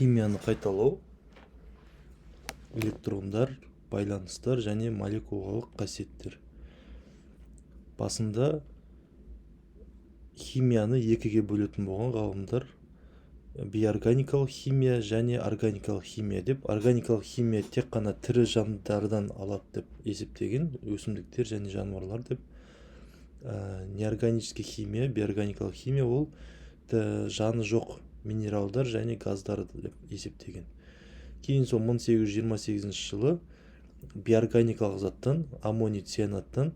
химияны қайталау, электрондар, байланыстар және молекулалық қасиеттер. Басында химияны екіге бөлетін болған ғалымдар бейорганикалық химия және органикалық химия деп, органикалық химия тек қана тірі жандардан алады деп есептеген, өсімдіктер және жануарлар деп. Неорганический химия, бейорганикалық химия ол жаны жоқ минералдар және газдар деп есептеген. Кейін сол 1828 жылы бейорганикалық заттан, аммоний цианаттан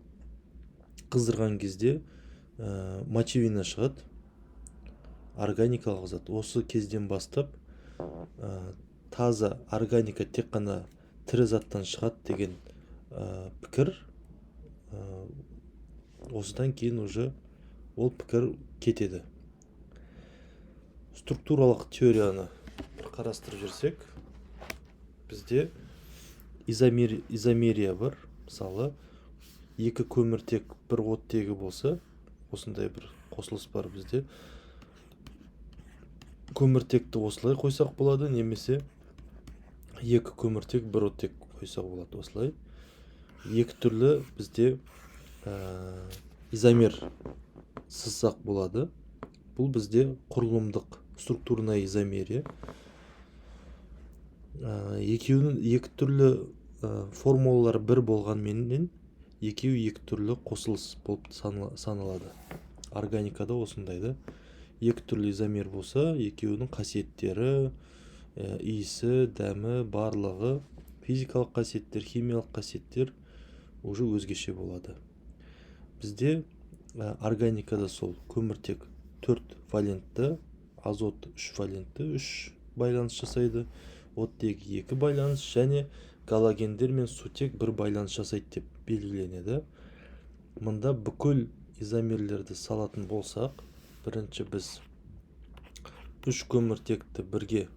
қыздырған кезде мочевина шығады, органикалық зат. Осы кезден бастап таза органика тек қана тірі заттан шығады деген пікір, осыдан кейін уже ол пікір кетеді. Структуралық теорияны қарастырып жүрсек, бізде изомерия бар. Мысалы, екі көміртек бір оттегі болса, осындай бір қосылыс бар бізде. Көміртекті осылай қойсақ болады, немесе екі көміртек бір оттек қойсақ болады осылай. Екі түрлі бізде изомер сызсақ болады. Бұл бізде құрылымдық структурная изомерия. Екеуінің екі түрлі формулалар бір болғанменен екеуі екі түрлі қосылыс болып саналады. Органикада осындайды. Екі түрлі изомер болса, екеуінің қасиеттері, иісі, дәмі, барлығы, физикалық қасиеттер, химиялық қасиеттер уже өзгеше болады. Бізде органикада сол көміртек 4 валентті, азот 3 валентті, 3 байланыс жасайды, оттек 2 байланыс және галогендер мен сутек 1 байланыс жасайды деп белгіленеді. Мұнда бүкіл изомерлерді салатын болсақ, бірінші біз 3 көміртекті бірге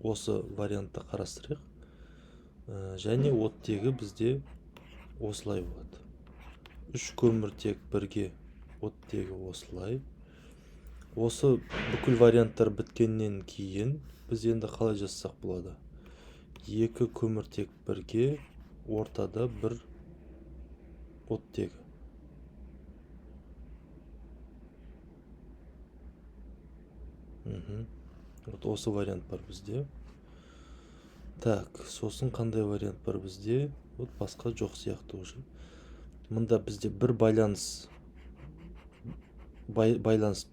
осы вариантта қарастырайық, және оттегі бізде осылай болады. 3 көміртек бірге оттегі осылай. Осы бүкіл варианттар біткеннен кейін біз енді қалай жасасақ болады? 2 көміртек бірге ортада бір оттегі. Осы вариант бар бізде. Так, сосын қандай вариант бар бізде? Басқа жоқ сияқты уже. Мұнда бізде бір байланысып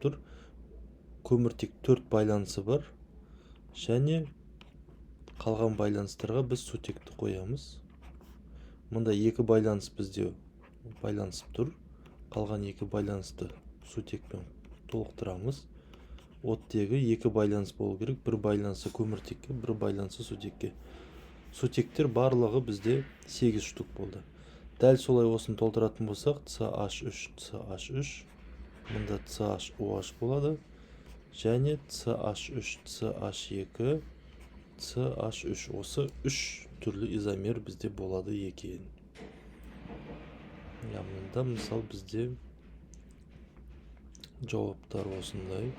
тұр. Көміртек 4 байланысы бар. Және қалған байланыстарға біз сутекті қоямыз. Мұнда 2 байланыс бізде байланысып тұр. Қалған 2 байланысты сутекпен толықтырамыз. Оттегі 2 байланыс болу керек. Бір байланысы көміртекке, бір байланысы сутекке. Сутектер барлығы бізде 8 штук болды. Дәл солай осыны толтыратын болсақ, CH3, CH3, мұнда CHOH болады. Және CH3, CH2, CH3. Осы 3 түрлі изомер бізде болады екен. Мұнда мысал бізде жауаптар осындай.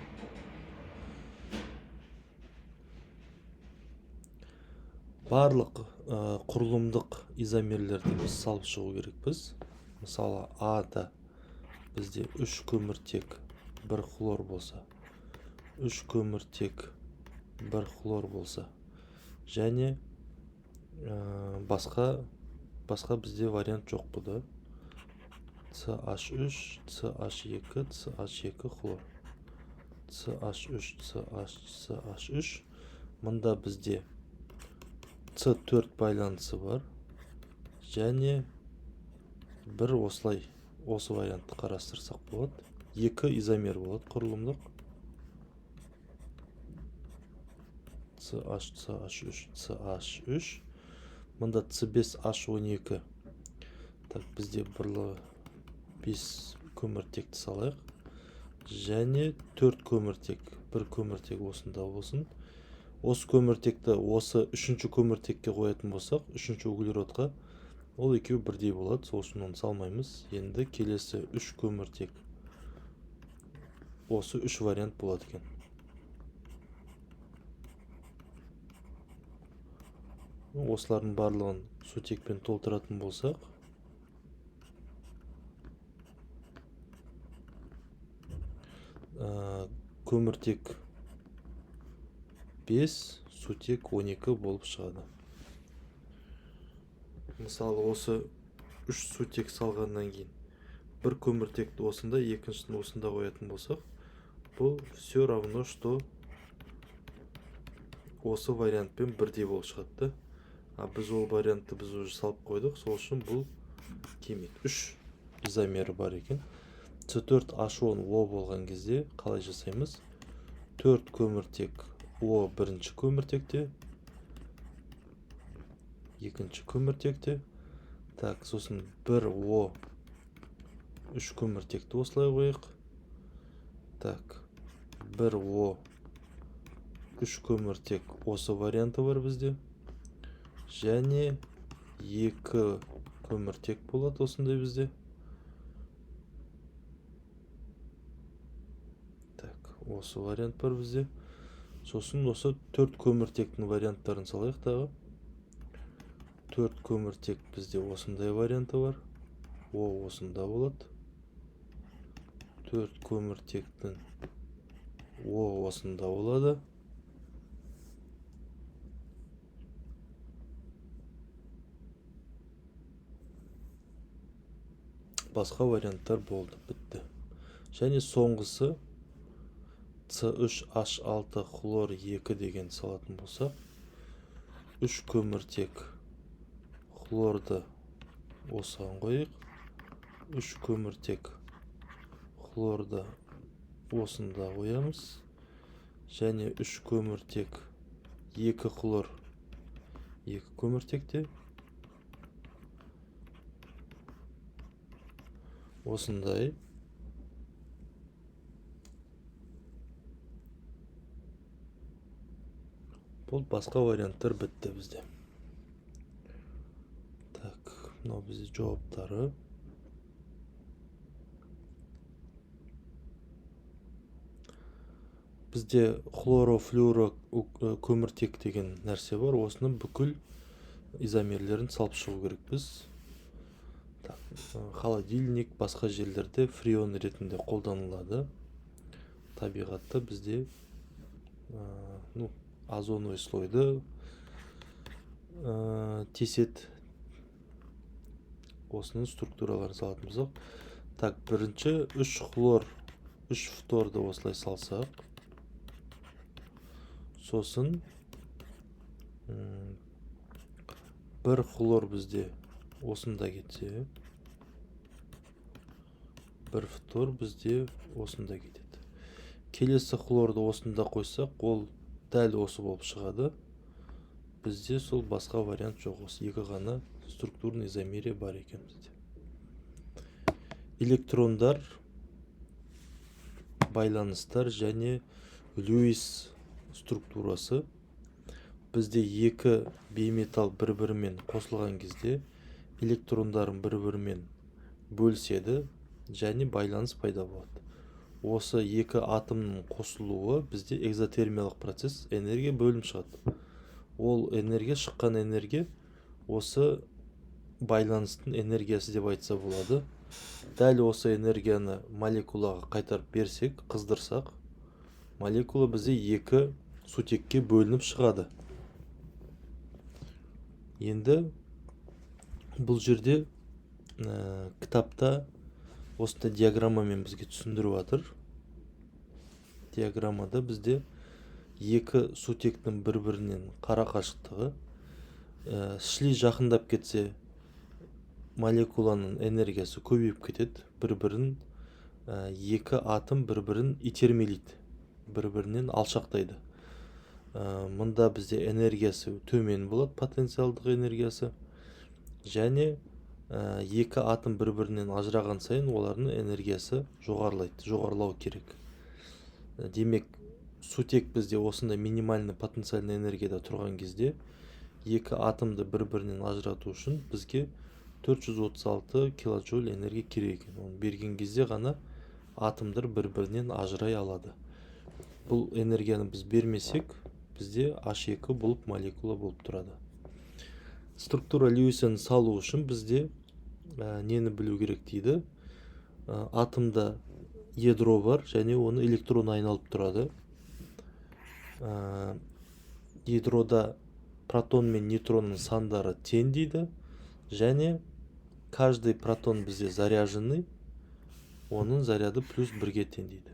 Барлық құрылымдық изомерлерді біз салып шығу керекпіз. Мысалы, А-да бізде 3 көміртек 1 хлор болса, 3 көміртек 1 хлор болса, және басқа бізде вариант жоқ бұда. CH3, CH2, CH2 хлор. CH3, CH3. Мұнда бізде C4 байланысы бар. Және бір осылай, осы вариантты қарастырсақ болады. 2 изомер болады құрылымдық. CH, CH3, CH3. Мұнда C5H12. Так, бізде 5 көміртекті салайық. Және 4 көміртек. Бір көміртек осында болсын. Осы көміртекті осы 3-ші көміртекке қоятын болсақ, 3-ші углеродқа, ол екеуі бірдей болады. Сол үшін оны салмаймыз. Енді келесі 3 көміртек. Осы 3 вариант болады екен. осылардың барлығын сутекпен толтыратын болсақ, көміртек 5, сутек 12 болып шығады. Мысалы, осы 3 сутек салғаннан кейін бір көміртекті осында, екіншісін осында қоятын болсақ, бұл все равно, что осы вариантпен бірдей болып шығады. Біз ол вариантты біз уже салып қойдық, сол үшін бұл келмейді. 3 изомері бар екен. С4H10 O болған кезде қалай жасаймыз? 4 көміртек O бірінші көміртекте, екінші көміртекте. Так, сосын 1 O 3 көміртекті осылай қойық. Так, 1 O 3 көміртек осы варианты бар бізде. Және 2 көміртек болады осындай бізде. Так, осы вариант бар бізде. Сосын осы 4 көміртектің варианттарын салайық тағы. 4 көміртек бізде осындай варианты бар. О осында болады. 4 көміртектің О осында болады. Басқа варианттар болды, бітті. Және соңғысы С3H6 хлор 2 деген салатын болсақ, 3 көміртек хлорды осыған қойық. 3 көміртек хлорды осында қоямыз. Және 3 көміртек 2 хлор 2 көміртекте. Осындай. Бұл басқа варианттар бітті бізде. Так, мынау бізде жауаптары. Бізде хлорофлюро көміртек деген нәрсе бар. Осының бүкіл изомерлерін салып шығу керек біз. Холодильник, басқа жерлерде фреон ретінде қолданылады. Табиғатта бізде озоновый слойды тесет. Осының структураларын салатын болсақ. Так, бірінші 3 хлор 3 фторды осылай салсақ. Сосын 1 хлор бізде осында кетсе, 1 фтор бізде осында кетеді. Келесі хлорды осында қойсақ, ол дәл осы болып шығады. Бізде сол басқа вариант жоқ. Осы екі ғана структурный изомерия бар екен бізде. Электрондар, байланыстар және Льюис структурасы. Бізде екі бейметалл бір-бірімен қосылған кезде электрондарын бір-бірімен бөліседі және байланыс пайда болады. Осы екі атомның қосылуы бізде экзотермиялық процесс, энергия бөлім шығады. Ол энергия, шыққан энергия осы байланыстың энергиясы деп айтса болады. Дәл осы энергияны молекулаға қайтарып берсек, қыздырсақ, молекула бізде екі сутекке бөлініп шығады. Енді бұл жерде кітапта осындай диаграммамен бізге түсіндіріп жатыр. Диаграммада бізде екі сутектің бір-бірінен қара қашықтығы шли жақындап кетсе, молекуланың энергиясы көбейіп кетеді. Бір-бірін екі атом бір-бірін итермелейді, бір-бірінен алшақтайды. Мұнда бізде энергиясы төмен болады, потенциалдық энергиясы. Және екі атом бір-бірінен ажыраған сайын олардың энергиясы жоғарылайды, жоғарылау керек. Демек, сутек бізде осындай минимальный потенциальный энергияда тұрған кезде екі атомды бір-бірінен ажырату үшін бізге 436 килоджоуль энергия керек екен. Оны берген кезде ғана атомдар бір-бірінен ажырай алады. Бұл энергияны біз бермесек, бізде H2 болып молекула болып тұрады. структура Льюисен салу үшін бізде нені білу керек дейді. Атомда ядро бар және оны электрон айналып тұрады. Ядрода протон мен нейтронның сандары тең дейді, және каждый протон бізде заряженный, оның заряды плюс 1-ге тең дейді.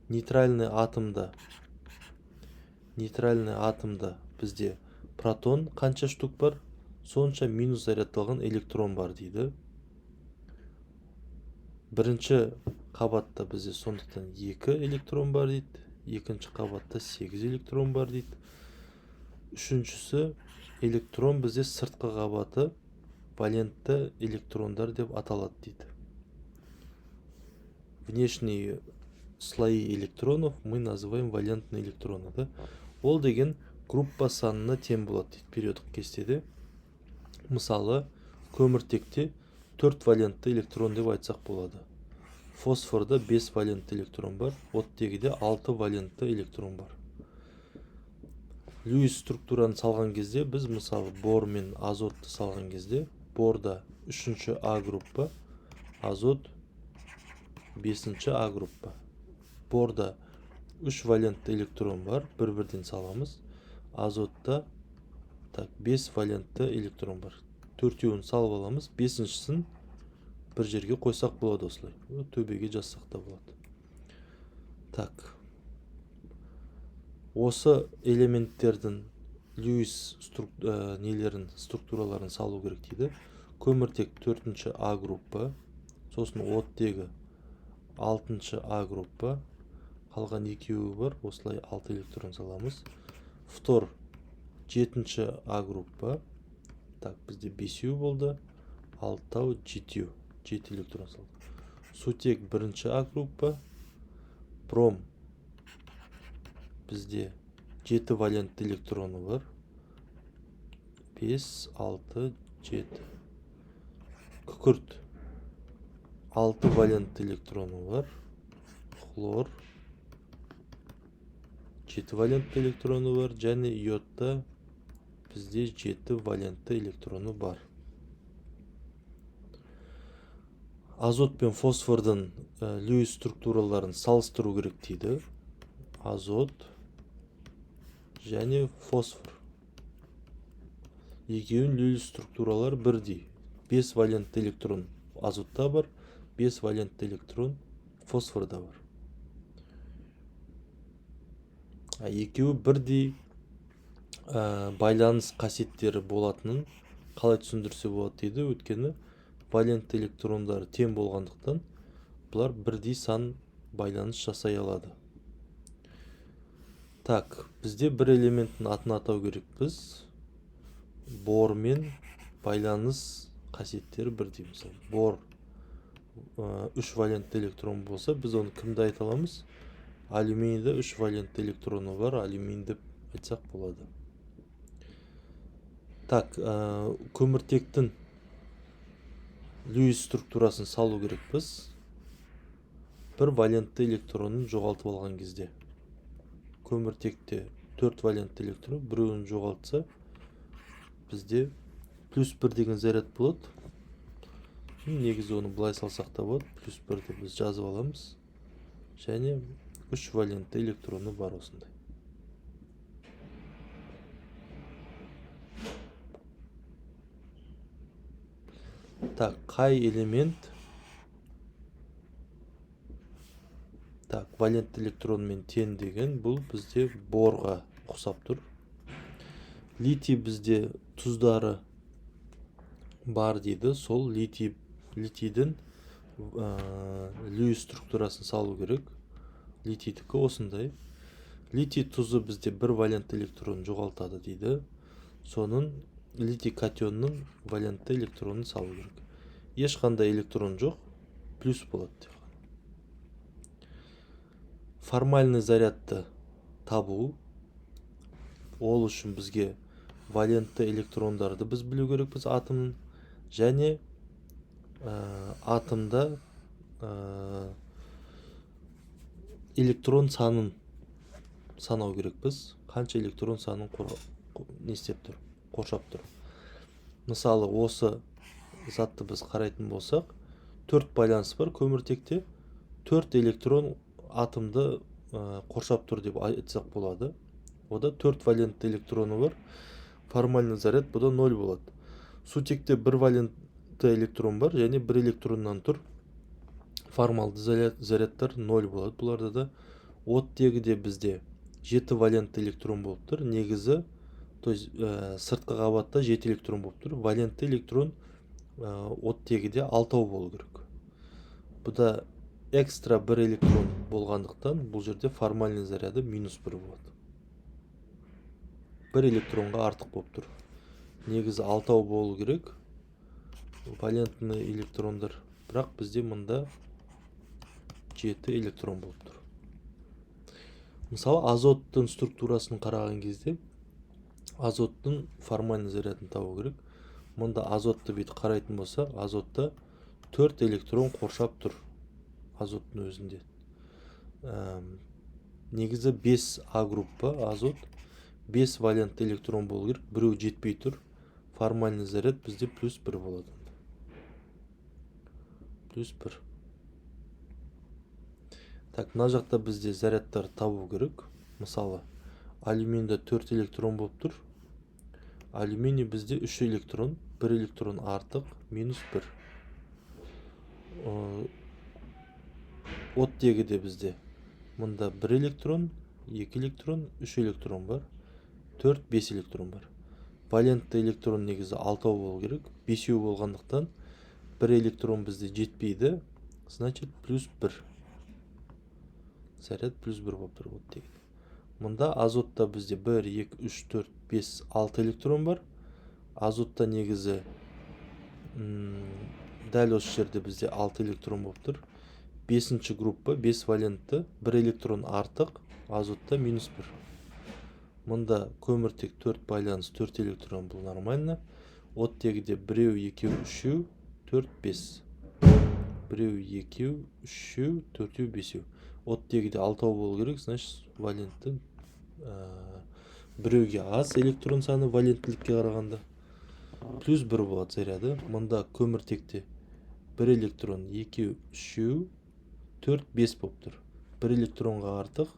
Нейтральный атомда бізде протон қанша штук бар, сонша минус зарядталған электрон бар дейді. Бірінші қабатта бізде сондықтан 2 электрон бар дейді. Екінші қабатта 8 электрон бар дейді. Үшіншісі электрон бізде сыртқы қабаты валентті электрондар деп аталады дейді. Внешние слои электронов мы называем валентные электроны. Да? Ол деген группа санына тең болады дейді периодтық кестеде. Мысалы, көміртекте 4 валентті электрон деп айтсақ болады. Фосфорда 5 валентті электрон бар, оттегіде 6 валентті электрон бар. Льюис структураны салған кезде біз мысалы бор мен азотты салған кезде борда 3-ші А группа, азот 5-ші А группа. Борда 3 валентті электрон бар, бір-бірден саламыз. Азотта 5 валентті электрон бар. 4-еуін салып аламыз, 5-шісін бір жерге қойсақ болады осылай. Төбеге жазсақ та болады. Осы элементтердің Льюис нелерін, структураларын салу керек дейді. Көміртек 4-ші А группа, сосын оттегі 6-ші А группа, қалған екеуі бар, осылай 6 электрон саламыз. Фтор 7-ші А группа, бізде 5-еу болды, 6-тау 7 электрон салды. Сутек 1-ші А группа, бром бізде 7 валентті электроны бар, 5, 6, 7. Күкірт 6 валентті электроны бар, хлор 7 валентті электроны бар, және йодта бізде 7 валентті электроны бар. Азот пен фосфордың Льюис структураларын салыстыру керек дейді. Азот және фосфор. Екеуін Льюис структуралар бірдей. 5 валентті электрон азотта бар, 5 валентті электрон фосфорда бар. Екеуі бірдей байланыс қасиеттері болатынын қалай түсіндірсе болады дейді. Өйткені валентті электрондары тең болғандықтан бұлар бірдей сан байланыс жасай алады. Бізде бір элементтің атын атау керекпіз. Бормен байланыс қасиеттері бірдей. Мысалы, бор 3 валентті электрон болса, біз оны кімді айта аламыз? Алюминийде 3 валентті электроны бар, алюминий деп айтсақ болады. Көміртектің Льюис структурасын салу керекпіз. Бір валентті электронын жоғалтып алған кезде. Көміртекте 4 валентті электрон, біреуін жоғалтса, бізде плюс 1 деген заряд болады. Негізі оны былай салсақ та болады. Плюс 1 деп біз жазып аламыз. Және 3 валентті электроны бар осындай. Қай элемент валентті электронмен тең деген бұл бізде борға ұқсап тұр. Литий бізде тұздары бар дейді. Сол литийдің Льюис структурасын салу керек. Литийдікі осындай. Литий тұзы бізде бір валентті электрон жоғалтады дейді. Соның литий катионның валентті электронын салу керек. Ешқандай электрон жоқ, плюс болады. Формальный зарядты табу. Ол үшін бізге валентті электрондарды біз білу керекпіз атомның. Және атомда электрон санын санау керекпіз. Қанша электрон санын қоршап тұр. Мысалы осы затты біз қарайтын болсақ, 4 байланыс бар көміртекте, 4 электрон атомды қоршап тұр деп айтсақ болады. Ода 4 валентті электроны бар. Формальный заряд бұда 0 болады. Сутекте 1 валентті электрон бар, және 1 электроннан тұр. Формалды зарядтар 0 болады. Бұларда да оттегі де бізде 7 валентті электрон болып тұр. Негізі, то есть сыртқы қабатта 7 электрон болып тұр. Валентті электрон оттегі де 6 болу керек. Бұда экстра 1 электрон болғандықтан бұл жерде формальный заряды -1 болады. 1 электронға артық болып тұр. Негізі 6 болу керек валентный электрондар, бірақ бізде мұнда 7 электрон болып тұр. Мысалы азоттың структурасын қараған кезде азоттың формальный зарядын табу керек. Мұнда азотты бет қарайтын болса, азотта 4 электрон қоршап тұр азоттың өзінде. Негізі 5 А группа азот, 5 валентті электрон болу керек, біреу жетпей тұр. Формальный заряд бізде +1 болады. +1. Так, мына жақта бізде зарядтар табу керек. Мысалы, алюминийда 4 электрон болып тұр. Алюминий бізде 3 электрон, 1 электрон артық, -1. Оттегі де бізде мұнда 1 электрон, 2 электрон, 3 электрон бар, 4-5 электрон бар. Валентті электрон негізі 6 болу керек, 5 болғандықтан 1 электрон бізде жетпейді, значит +1. Заряд +1 болып тұр оттегі. Мұнда азотта бізде 1, 2, 3, 4, 5, 6 электрон бар. Азотта негізі дәл осы жерде бізде 6 электрон болып тұр. 5-ші группа 5 валентті, 1 электрон артық, азотта -1. Мұнда көміртек 4 байланыс, 4 электрон, бұл нормально. Оттегіде 1, 2, 3, 4, 5. 1, 2, 3, 4, 5. Оттегіде 6 болу керек, значит валентті біреуге аз электрон саны валенттілікке қарағанда. +1 болады заряды. Мұнда көміртекте 1 электрон, 2, 3, 4, 5 болып тұр. 1 электронға артық,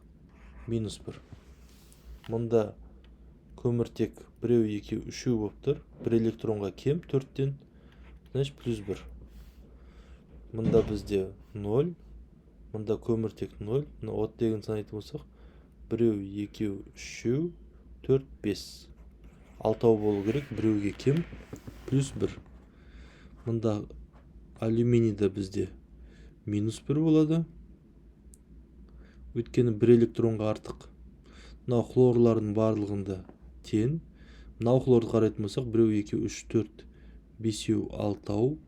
-1. Мұнда көміртек 1, 2, 3 болып тұр. 1 электронға кем 4-тен, значит +1. Мұнда бізде 0. Мұнда көміртек 0. Оттегін санайтын болсақ, 1, 2, 3, 4, 5. 6 болу керек, біреуге кем, +1. Мұнда алюминийда бізде -1 болады. Өйткені 1 электронға артық. Мынау хлорлардың барлығында тең. Мынау хлорды қарайтын болсақ, 1, 2, 3, 4, 5, 6,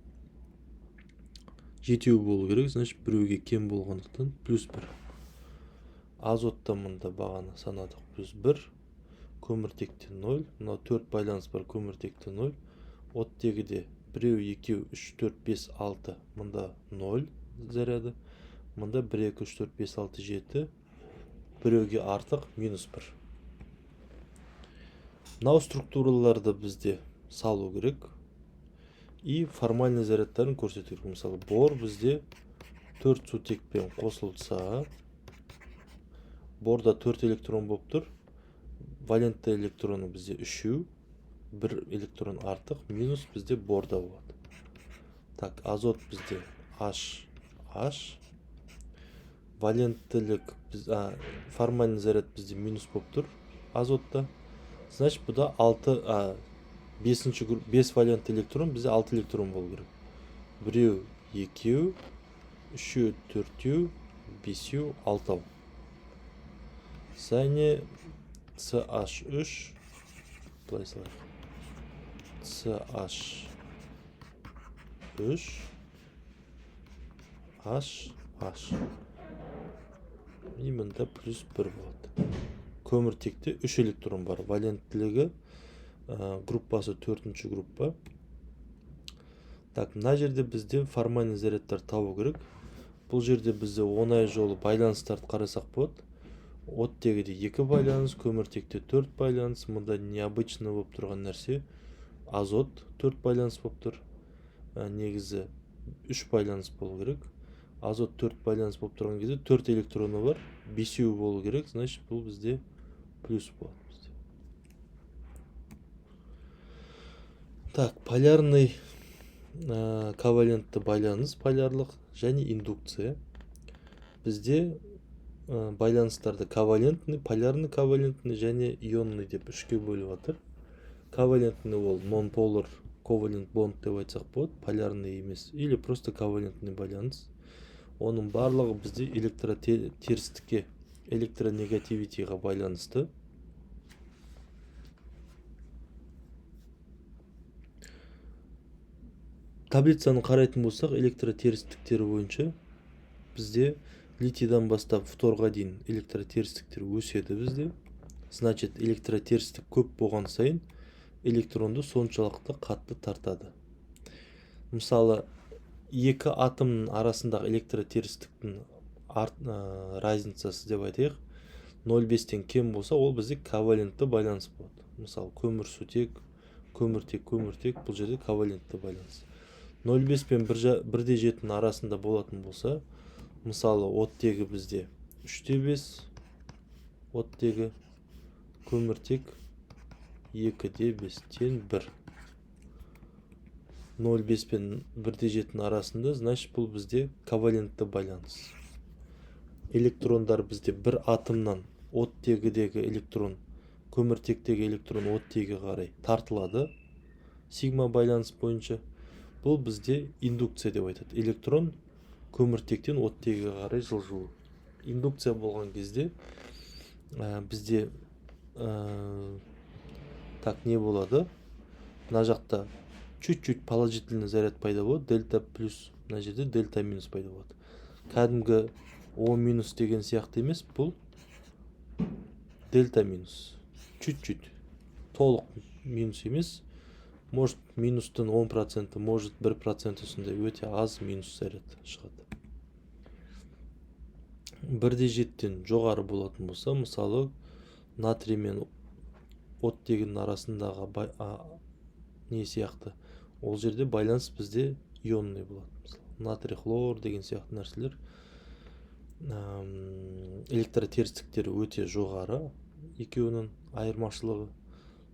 7 болу керек, значит біреуге кем болғандықтан +1. Азотта мұнда бағаны санадық +1. Көміртекте 0. Мынау 4 байланыс бар, көміртекте 0. Оттегіде 1, 2, 3, 4, 5, 6. Мұнда 0 заряды. Мұнда 1, 2, 3, 4, 5, 6, 7. Біреуге артық, -1. Мынау структураларды бізде салу керек. И формальный зарядтарын көрсету керек. Мысалы, бор бізде 4 сутекпен қосылса, борда 4 электрон болып тұр. Валентті электроны бізде 3, 1 электрон артық, минус бізде борда болады. Так, азот бізде H. Валенттілік, формальный заряд бізде минус болып тұр азотта. Значит, бұда 5 валентті электрон бізде 6 электрон болу керек. 1, 2, 3, 4, 5, 6. Және CH3, былай салайық. CH3, H. И мұнда +1 болады. Көміртекте 3 электрон бар. Валенттілігі группасы 4-ші группа. Так, мына жерде бізде формальный зарядтар табу керек. Бұл жерде бізде оңай жолы байланыстарды қарасақ болады. Оттегіде 2 байланыс, көміртекте 4 байланыс. Мұнда необычный болып тұрған нәрсе. азот 4 байланыс болып тұр. Негізі 3 байланыс болу керек. Азот 4 байланыс болып тұрған кезде 4 электроны бар, 5-еу болу керек, значит бұл бізде плюс болады. Так, полярный ковалентті байланыс, полярлық және индукция. Бізде байланыстарды ковалентный, полярный ковалентный және ионный деп үшке бөліп жатыр. Ковалентный ол non-polar covalent bond деп айтсақ болады, полярный емес, или просто ковалентный байланыс. Оның барлығы бізде электротерістікке, электронегативитиға байланысты. Таблицаны қарайтын болсақ, электротерістіктері бойынша бізде литийдан бастап фторға дейін электротерістіктер өседі бізде. Значит, электротерістік көп болған сайын электронды соншалықты қатты тартады. Мысалы, екі атомның арасындағы электротерістіктің разницасы деп айтайық, 0,5-тен кем болса, ол бізде ковалентті байланыс болады. Мысалы, көмірсутек, көміртек, бұл жерде ковалентті байланыс. 0,5 пен 1,7-ның арасында болатын болса, мысалы, оттегі бізде 3,5, оттегі, көміртек 2,5-тен 1. 0,5 пен 1,7-ның арасында, значит, бұл бізде ковалентті байланыс. Электрондар бізде бір атомнан оттегідегі электрон, көміртектегі электрон оттеге қарай тартылады. Сигма байланыс бойынша. Бұл бізде индукция деп айтады. Электрон көміртектен оттеге қарай жылжуы. Индукция болған кезде бізде так не болады? Мына жақта чуть-чуть положительный заряд пайда болады, дельта плюс, мына жерде дельта минус пайда болады. Кәдімгі О минус деген сияқты емес, бұл дельта минус. Чуть-чуть. Толық минус емес. Может минустың 10%, может 1% үстінде өте аз минус заряд шығады. 1,7-тен жоғары болатын болса, мысалы, натрий мен оттегінің арасындағы не сияқты, ол жерде байланыс бізде ионный болады. Натрий хлор деген сияқты нәрселер, электротерістіктері өте жоғары, екеуінің айырмашылығы,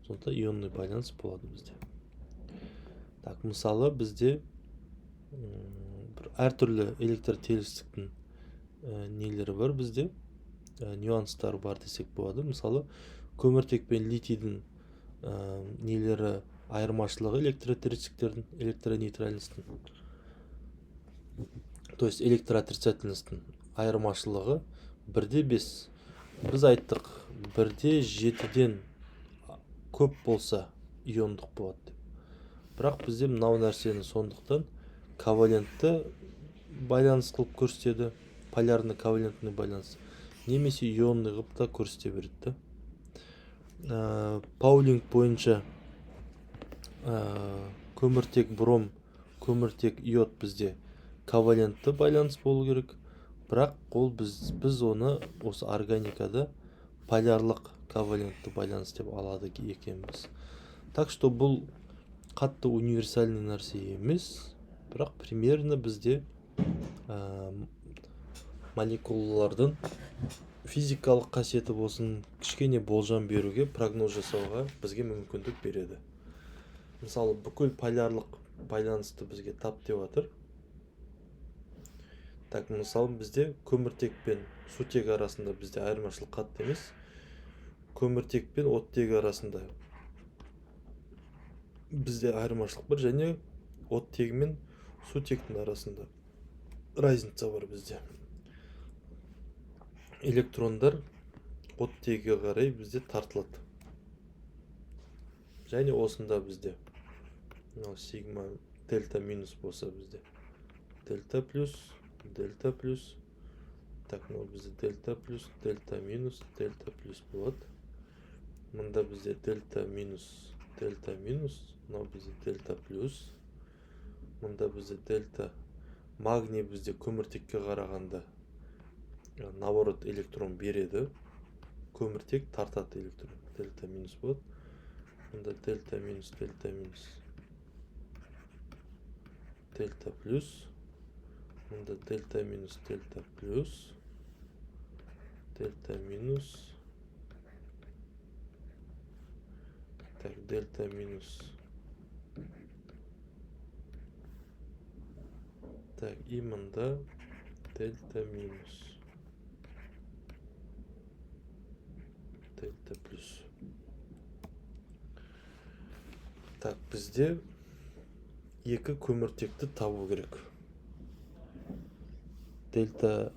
сонда ионный байланыс болады бізде. Так, мысалы, бізде әртүрлі электротерістіктің нелері бар бізде, нюанстары бар десек болады. Мысалы, көміртек пен литийдің нелері айырмашылығы электротерістіктердің, электронейтральностың, то есть электроотрицательностың айырмашылығы 1,5. Біз айттық, 1,7-ден көп болса иондық болады деп. Бірақ бізде мынау нәрсені сондықтан ковалентті байланыс қылып көрсетеді, полярный ковалентный байланыс, немесе ионный қылып та көрсете береді. Паулинг бойынша көміртек бром, көміртек иод бізде ковалентті байланыс болу керек, бірақ ол біз оны осы органикада полярлық ковалентті байланыс деп алады екенбіз. Так что бұл қатты универсальный нәрсе емес, бірақ примерно бізде молекулалардың физикалық қасиеті болсын, кішкене болжам беруге, прогноз жасауға бізге мүмкіндік береді. Мысалы, бүкіл полярлық байланысты бізге тап деп жатыр. Так, мысалы, бізде көміртек пен сутек арасында бізде айырмашылық қатты емес. Көміртек пен оттегі арасында бізде айырмашылық бар, және оттегі мен сутектің арасында разница бар бізде. Электрондар оттегіге қарай бізде тартылады. Және осында бізде сигма дельта минус болса бізде дельта плюс, так, бізде дельта плюс, дельта минус болады. Мұнда бізде дельта минус, мынау бізде дельта плюс. Мұнда бізде дельта, магний бізде көміртекке қарағанда наоборот электрон береді, көміртек тартады электрон, дельта минус болады. мында дельта минус дельта плюс, мында дельта минус дельта плюс, дельта минус, так, дельта минус, так, и мында дельта минус дельта плюс. Так, бізде екі көміртекті табу керек. Дельта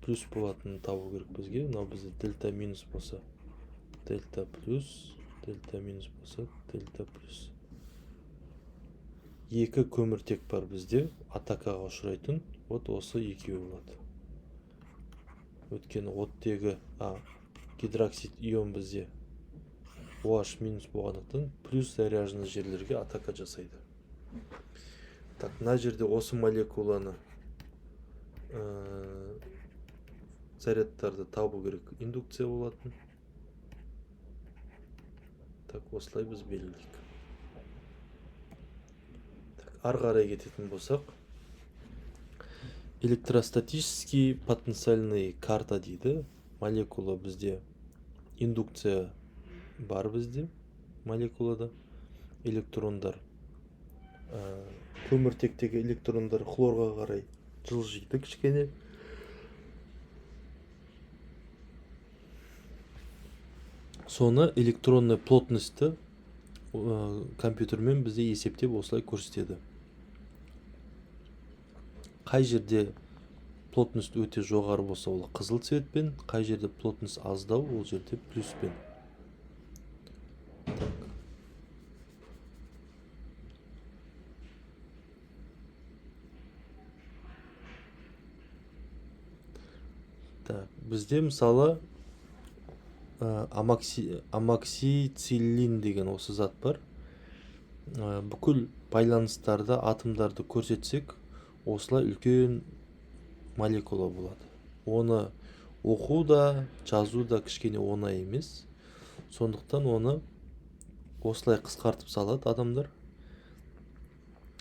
плюс болатынын табу керек бізге. Мынау бізде дельта минус болса, дельта плюс, дельта минус болса, дельта плюс. Екі көміртек бар бізде, атакаға ұшырайтын. Вот осы екеуі болады. Өйткені оттегі гидроксид ион бізде OH минус болғандықтан плюс заряжены жерлерге атака жасайды. Так, мына жерде осы молекуланы зарядтарды табу керек, индукция болатын. Так, осылай біз белгілейік. Так, ары қарай кететін болсақ, электростатический потенциальный карта дейді. Молекула бізде индукция бар бізде молекулада. Электрондар, көміртектегі электрондар хлорға қарай жылжиды кішкене. Соны электронный плотностьті компьютермен бізде есептеп осылай көрсетеді. Қай жерде плотность өте жоғары болса, ол қызыл цветпен, қай жерде плотность аздау, ол жерде плюспен. Так, бізде мысалы амоксициллин деген осы зат бар. Бүкіл байланыстарда атомдарды көрсетсек, осылай үлкен молекула болады. Оны оқу да, жазу да кішкене оңай емес. Сондықтан оны осылай қысқартып салады адамдар.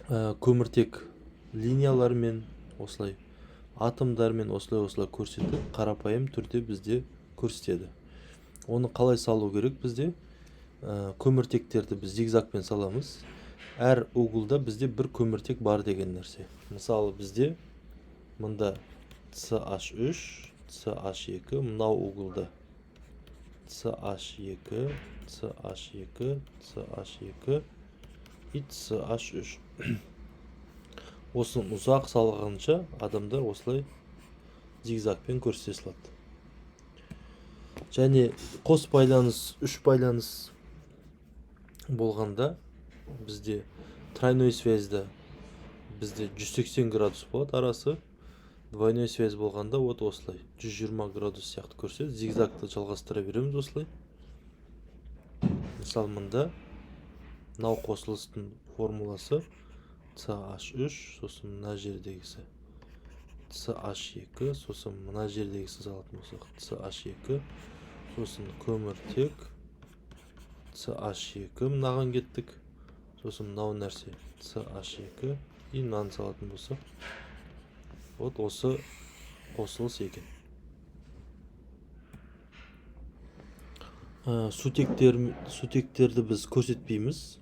Көміртек линиялармен, осылай атомдармен осылай көрсетіп, қарапайым түрде бізде көрсетеді. Оны қалай салу керек бізде? Көміртектерді біз зигзагпен саламыз. Әр углда бізде бір көміртек бар деген нәрсе. Мысалы бізде мында CH3, CH2, мынау углда CH2, CH2, CH2 и CH3. Осын ұзақ салғанша адамдар осылай зигзагпен көрсете салады. Және қос байланыс, үш байланыс болғанда бізде тройной связьда бізде 180 градус болады арасы. Двойной связь болғанда вот осылай 120 градус сияқты көрсетеді. Зигзагты жалғастыра береміз осылай. Мысалы мында мынау қосылыстың формуласы CH3, сосын мына жердегісі CH2, сосын мына жердегісі салатын болсақ CH2, сосын көміртек CH2, мынаған кеттік. Сосын мынау нәрсе CH2 и мынаны салатын болсақ, вот осы қосылыс екен. Сутектерді біз көрсетпейміз.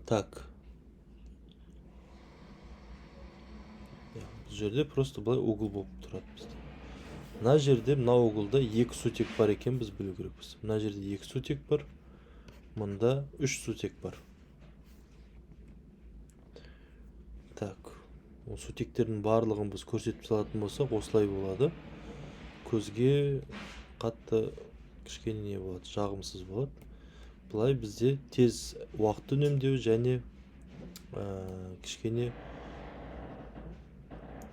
Так. Бұл жерде просто былай угол болып тұрады бізде. Мына жерде, мына углда екі сутек бар екен, біз білу керекпіз. Мына жерде екі сутек бар, мында үш сутек бар. Так. Ол сутектердің барлығын біз көрсетіп салатын болсақ, осылай болады. Көзге қатты кішкене не болады, жағымсыз болады. Бұлай бізде тез уақыт үнемдеу және кішкене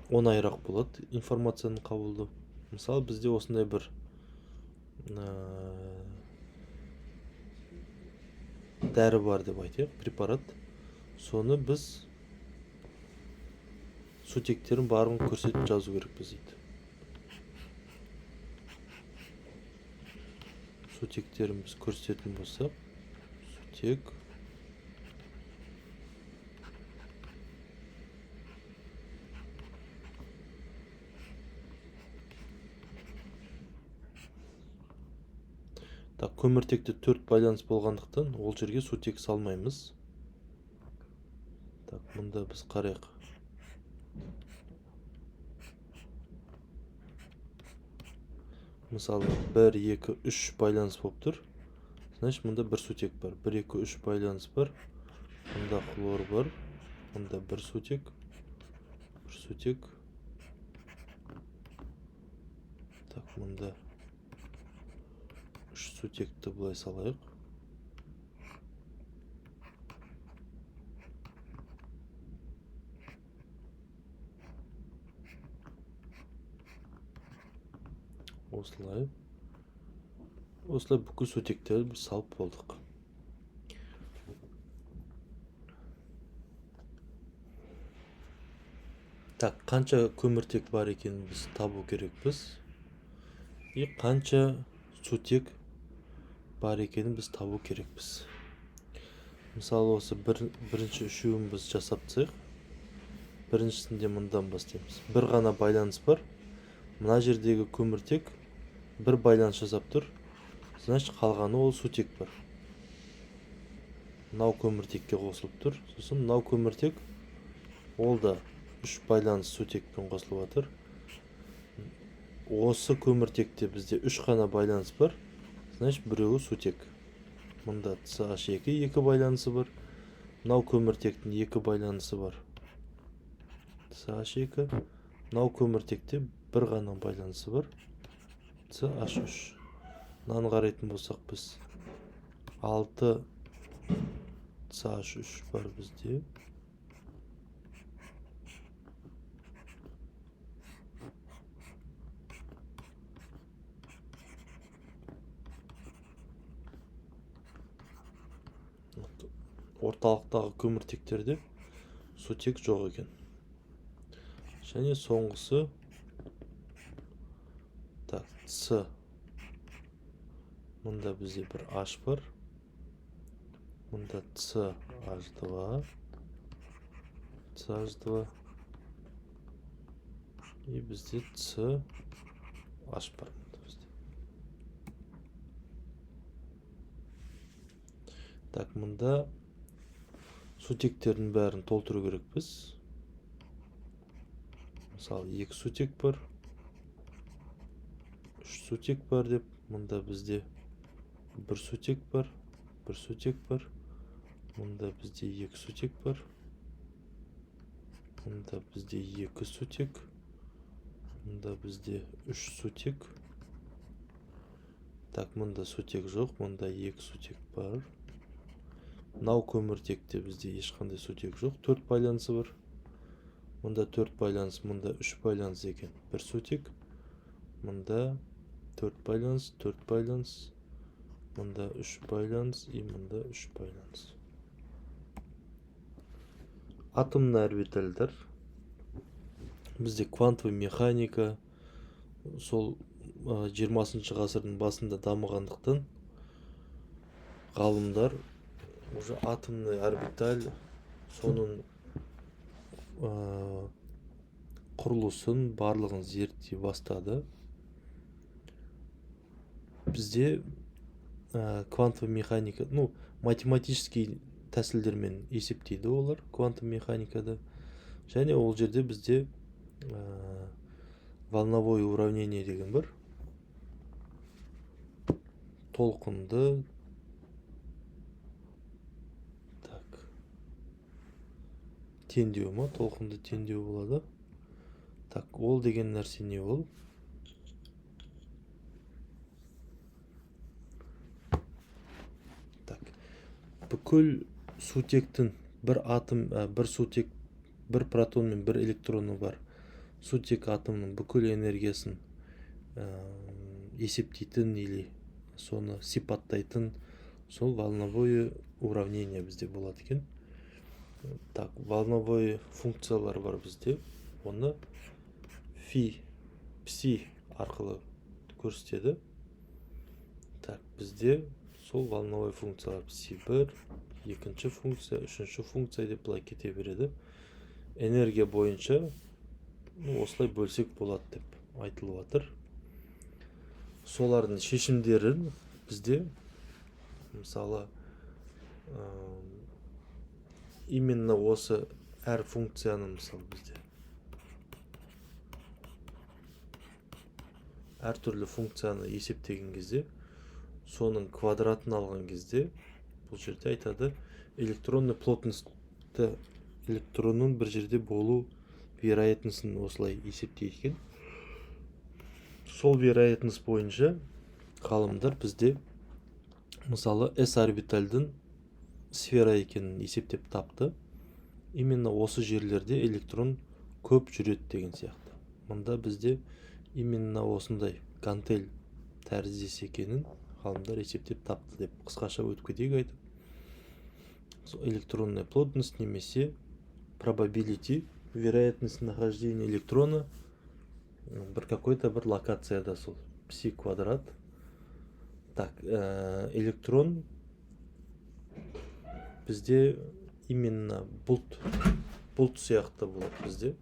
оңайырақ болады информацияны қабылдау. Мысалы бізде осындай бір дәрі бар деп айтайық, препарат. Соны біз сутектерін барын көрсетіп жазу керекпіз дейді. сутектеріміз көрсететін болсақ, сутек так, көміртекте 4 байланыс болғандықтан ол жерге сутек салмаймыз. Так, мұнда біз қарайық. Мысалы 1, 2, 3 байланыс болып тұр. Значит, мұнда бір сутек бар. 1, 2, 3 байланыс бар. Мұнда хлор бар. Мұнда бір сутек. Бір сутек. Так, мұнда 3 сутекті бұлай салайық. Осылай бүкіл сутектерді біз салып болдық. Так, қанша көміртек бар екенін біз табу керекпіз. И қанша сутек бар екенін біз табу керекпіз. Мысалы, осы бірінші үшеуін біз жасап тастайық. Біріншісінде мұндан бастаймыз. Бір ғана байланыс бар. Мына жердегі көміртек бір байланыс жасап тұр. Значит, қалғаны ол сутек бар. Мынау көміртекке қосылып тұр. Сосын мынау көміртек ол да 3 байланыс сутекпен қосылып жатыр. Осы көміртекте бізде 3 қана байланыс бар. Значит, біреуі сутек. Мұнда CH2 2 байланысы бар. Мынау көміртектің 2 байланысы бар. CH2. Мынау көміртекте бір ғана байланысы бар. CH3. Мынаны қарайтын болсақ біз 6 CH3 бар бізде. Орталықтағы көміртектерде сутек жоқ екен. Және соңғысы так, С. Мұнда бізде бір H бар. Мұнда CH2. CH2. И бізде CH бар. Так, мұнда сутектердің бәрін толтыру керекпіз. Мысалы, 2 сутек бар. 3 сутек бар деп, мұнда бізде 1 сутек бар. 1 сутек бар. Мұнда бізде 2 сутек бар. Мұнда бізде 2 сутек. Мұнда бізде 3 сутек. Так, мұнда сутек жоқ. Мұнда 2 сутек бар. Мынау көміртекте бізде ешқандай сутек жоқ. 4 байланысы бар. Мұнда 4 байланыс, мұнда 3 байланыс екен. 1 сутек. Мұнда 4 байланыс, 4 байланыс. Мұнда 3 байланыс, и мұнда 3 байланыс. Атомный орбитальдар. Бізде квантовый механика сол 20 ғасырдың басында дамығандықтан ғалымдар уже атомный орбиталь соның құрылысын барлығын зерттей бастады. Бізде квантовый механика, математический тәсілдермен есептейді олар квантовый механикада. Және ол жерде бізде волновое уравнение деген бар. Толқынды теңдеу ма? Толқынды теңдеу болады. Так, ол деген нәрсе не ол? Так, бүкіл сутектің бір атом, бір сутек, бір протон мен бір электроны бар. Сутек атомның бүкіл энергиясын есептейтін или соны сипаттайтын сол волновое уравнение бізде болады екен. Так, волновой функциялар бар бізде. Оны пси арқылы көрсетеді. Так, бізде сол волновой функциялар C1, екінші функция, үшінші функция деп былай кете береді. Энергия бойынша осылай бөлсек болады деп айтылып жатыр. Солардың шешімдерін бізде мысалы именно осы әр функцияны мысалы бізде әртүрлі функцияны есептеген кезде соның квадратын алған кезде бұл жерде айтады электронный плотностьті электронның бір жерде болу вероятностын осылай есептейді екен. Сол вероятность бойынша ғалымдар бізде мысалы S орбитальдың сфера екенін есептеп тапты. Именно осы жерлерде электрон көп жүреді деген сияқты. Мұнда бізде именно осындай гантель тәріздес екенін ғалымдар есептеп тапты деп қысқаша өтіп кетейік айтып. Электронная плотность немесе probability, вероятность нахождения электрона бір какой-то бір локацияда сол пси квадрат. Так, электрон бізде именно бұлт сияқты болады бізде.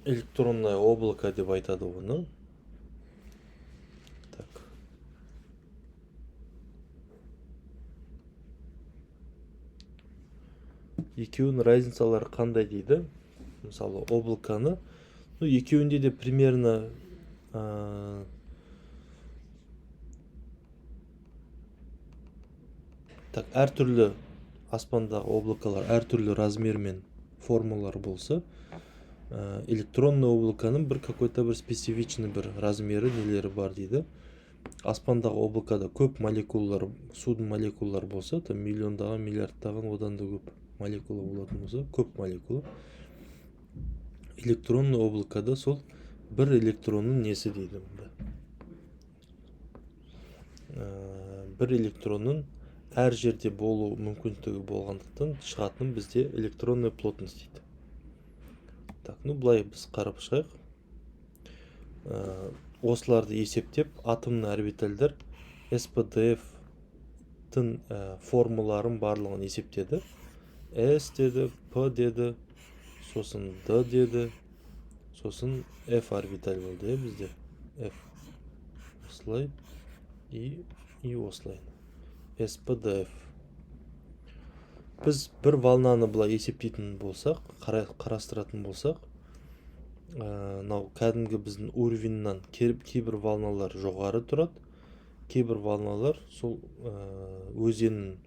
Электронное облако деп айтады оны. Так. Екеуінің разницалары қандай дейді? Мысалы, облаканы, екеуінде де примерно так, әртүрлі аспандағы облакалар әртүрлі размер мен формалар болса, электронный облаканың бір какой-то бір специфичный бір размері нелері бар дейді. Аспандағы облакада көп молекулалар, судың молекулалар болса, миллиондаған, миллиардтаған, одан да көп молекула болатын болса, көп молекула. Электронный облакада сол бір электронның несі дейді. Бір электронның әр жерде болу мүмкіндігі болғандықтан шығатын бізде электронный плотность дейді. Так, былай біз қарап шығайық. Осыларды есептеп, атомный орбитальдар SPDF-тің формуларын барлығын есептеді. S деді, P деді, сосын D деді, сосын F орбиталь болды бізде. F осылай и осылай. SPDF. Біз бір волнаны былай есептейтін болсақ, қарастыратын болсақ, кәдімгі біздің уровеньнан кейбір волналар жоғары тұрады, кейбір волналар сол өзеннің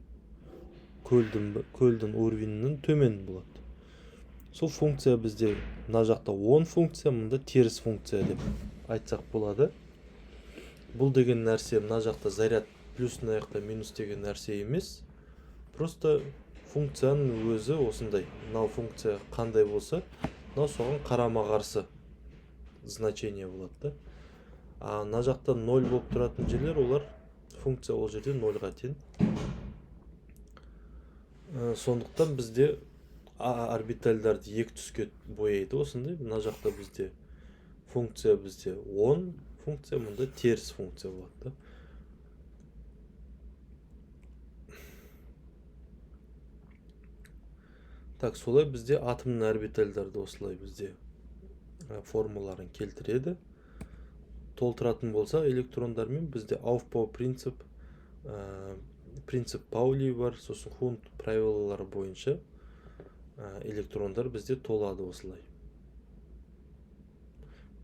көлдің уровеньнің төмен болады. Сол функция бізде мына жақта 10 функция, мұнда теріс функция деп айтсақ болады. Бұл деген нәрсе мына жақта заряд плюс мына жақта минус деген нәрсе емес. Просто функцияның өзі осындай. Мынау функция қандай болса, мынау соған қарама қарсы значение болады. Мына жақта 0 болып тұратын жерлер, олар функция ол жерде 0-ға тең. Сондықтан бізде орбитальдарды екі түске бояйды осындай. Мына жақта бізде функция бізде 10 функция, мұнда теріс функция болады. Так, солай бізде атомның орбитальдарды осылай бізде формуларын келтіреді. Толтыратын болса электрондармен бізде Aufbau принцип Паули бар, сосын Хунт правилалары бойынша электрондар бізде толады осылай.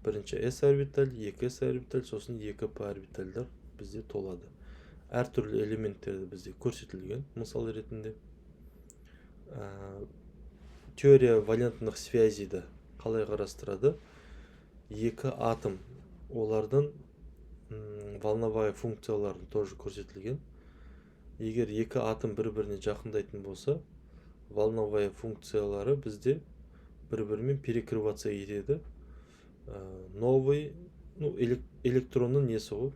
Бірінші S орбиталь, 2 S орбиталь, сосын 2 P орбитальдар бізде толады. Әртүрлі элементтерді бізде көрсетілген мысал ретінде. Теория валентных связейді қалай қарастырады? Екі атом, олардың волновая функцияларын тоже көрсетілген. Егер екі атом бір-біріне жақындайтын болса, волновая функциялары бізде бір-бірімен перекрываться етеді. Новый, электронның несі ғой?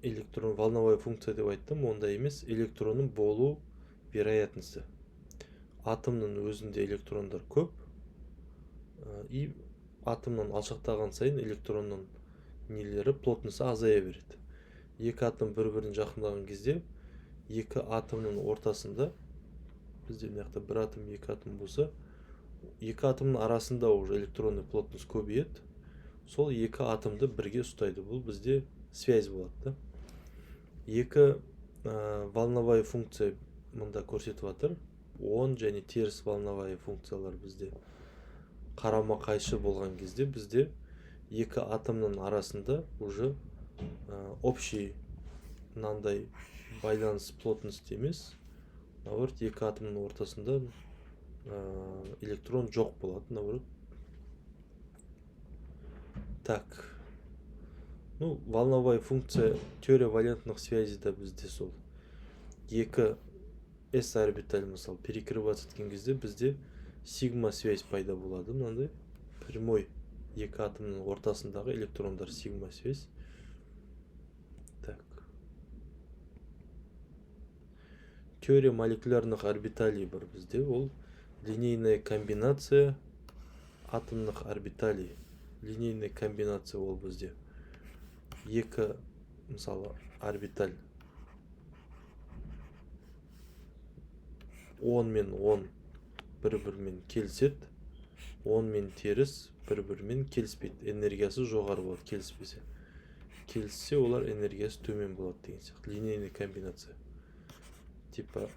Электрон волновая функция деп айттым, онда емес, электронның болу вероятності. атомның өзінде электрондар көп, и атомнан алшақтаған сайын электронның нелері плотності азая береді. Екі атом бір-бірін жақындаған кезде екі атомның ортасында, бізде мына жақта бір атом, екі атом болса, екі атомның арасында уже электронный плотность көбейеді. Сол екі атомды бірге ұстайды. Бұл бізде связь болады да. Екі волновая функция мұнда көрсетіп жатыр. Оң және теріс волновая функциялар бізде қарама қайшы болған кезде бізде екі атомның арасында уже общий мынандай байланыс плотность емес, наоборот, екі атомның ортасында электрон жоқ болады, наоборот. Так, ну, волновая функция, теория валентных связей да бізде сол. Екі S орбиталь мысалы перекрываться еткен кезде бізде сигма связь пайда болады, мынандай прямой екі атомның ортасындағы электрондар сигма связь. Так. Теория молекулярных орбиталей бар бізде, ол линейная комбинация атомных орбиталей. Линейная комбинация ол бізде екі, мысалы, орбиталь 10 мен 10 бір-бірімен келіседі, 10 мен теріс бір-бірімен келіспейді. Энергиясы жоғары болады келіспесе. Келіссе, олар энергиясы төмен болады деген сияқты. Линейная комбинация. Типа,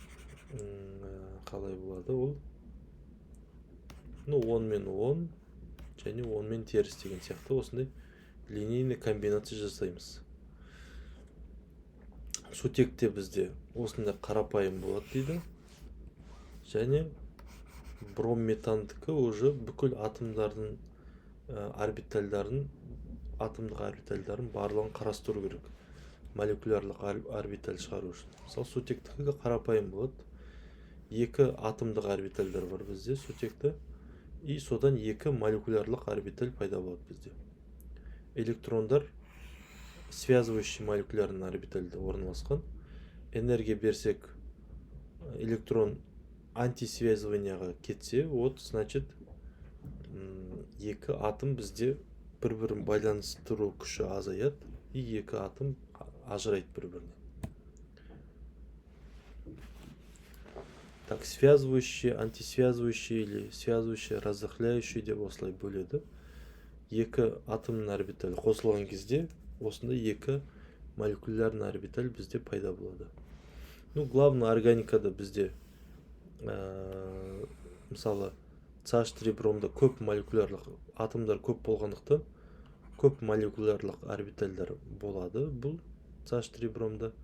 қалай болады ол? Ну, 10 мен 10 және 10 мен теріс деген сияқты осындай линейный комбинация жасаймыз. Сутекте бізде осындай қарапайым болады дейді. Және бром метандікі уже бүкіл атомдардың орбитальдарын, атомдық орбитальдарын барлығын қарастыру керек. Молекулярлық орбиталь шығару үшін. Мысалы, сутектікі қарапайым болады. Екі атомдық орбитальдар бар бізде сутекті. И содан екі молекулярлық орбиталь пайда болады бізде. Электрондар связывающий молекулярный орбитальда орналасқан. Энергия берсек, электрон антисвязыванияға кетсе, вот, значит, екі атом бізде бір-бірін байланыстыру күші азаяды, и екі атом ажырайды бір-біріне. Так, связывающий, антисвязывающий или связывающий, разрыхляющий деп осылай бөледі. Екі атомның орбиталь қосылған кезде, осындай екі молекулярный орбиталь бізде пайда болады. Ну, главный органикада бізде мысалы CH3 бромда көп молекулярлық атомдар көп болғандықтан көп молекулярлық орбитальдар болады бұл CH3 бромда.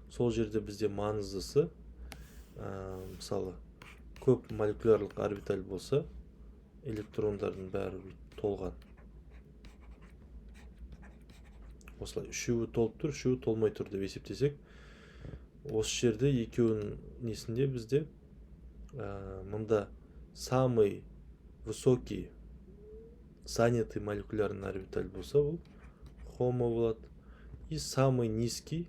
Сол жерде бізде маңыздысы, мысалы көп молекулярлық орбиталь болса, электрондардың бәрі толған. Осылай үшеуі толып тұр, үшеуі толмай тұр деп есептесек, осы жерде екеуінің несінде бізде мында самый высокий занятый молекулярный орбиталь болса, бұл хомо болады. И самый низкий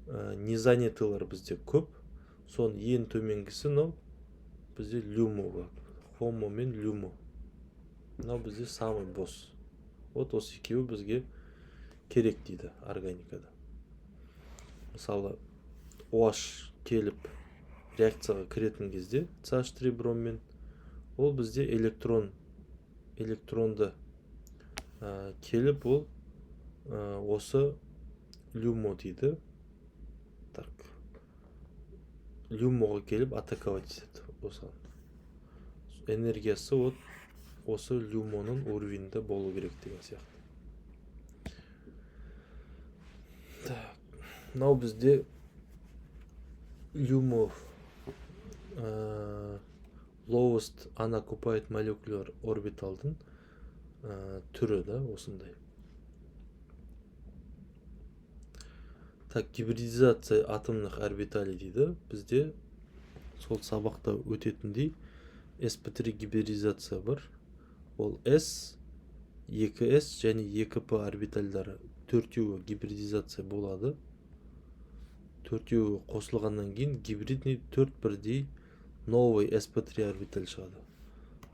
незанятылар бізде көп. Сон ең төменгісі мынау бізде люмо болады. Хомо мен люмо. Мынау бізде самый бос. Вот осы екеуі бізге керек дейді органикада. Мысалы, OH келіп реакцияға кіретін кезде CH3 броммен, ол бізде электронды келіп, ол осы люмо дейді. Так, люмоға келіп атаковать етеді. Энергиясы осы люмоның уровенінде болу керек деген сияқты. Так, мынау бізде люмо lowest unoccupied molecular orbitalдың түрі да осындай. Так, гибридизация атомных орбиталей дейді. Бізде сол сабақта өтетіндей sp3 гибридизация бар. Ол S, 2S және 2P орбитальдары төртеуі гибридизация болады. Төртеуі қосылғаннан кейін гибридный төрт бірдей новый sp3 орбиталь шығады.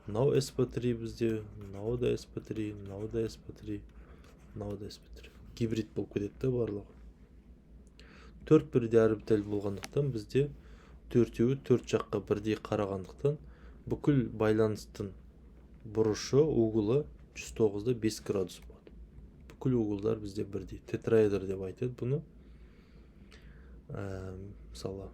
Мынау sp3 бізде, мынау да sp3, мынау да sp3, мынау да sp3. Гибрид болып кетеді да барлығы. 4 бірдей орбиталь болғандықтан бізде төртеуі төрт жаққа бірдей қарағандықтан бүкіл байланыстың бұрышы углы 109-да 5 градус болады. Бүкіл углдар бізде бірдей. Тетраэдр деп айтады бұны. Мысалы,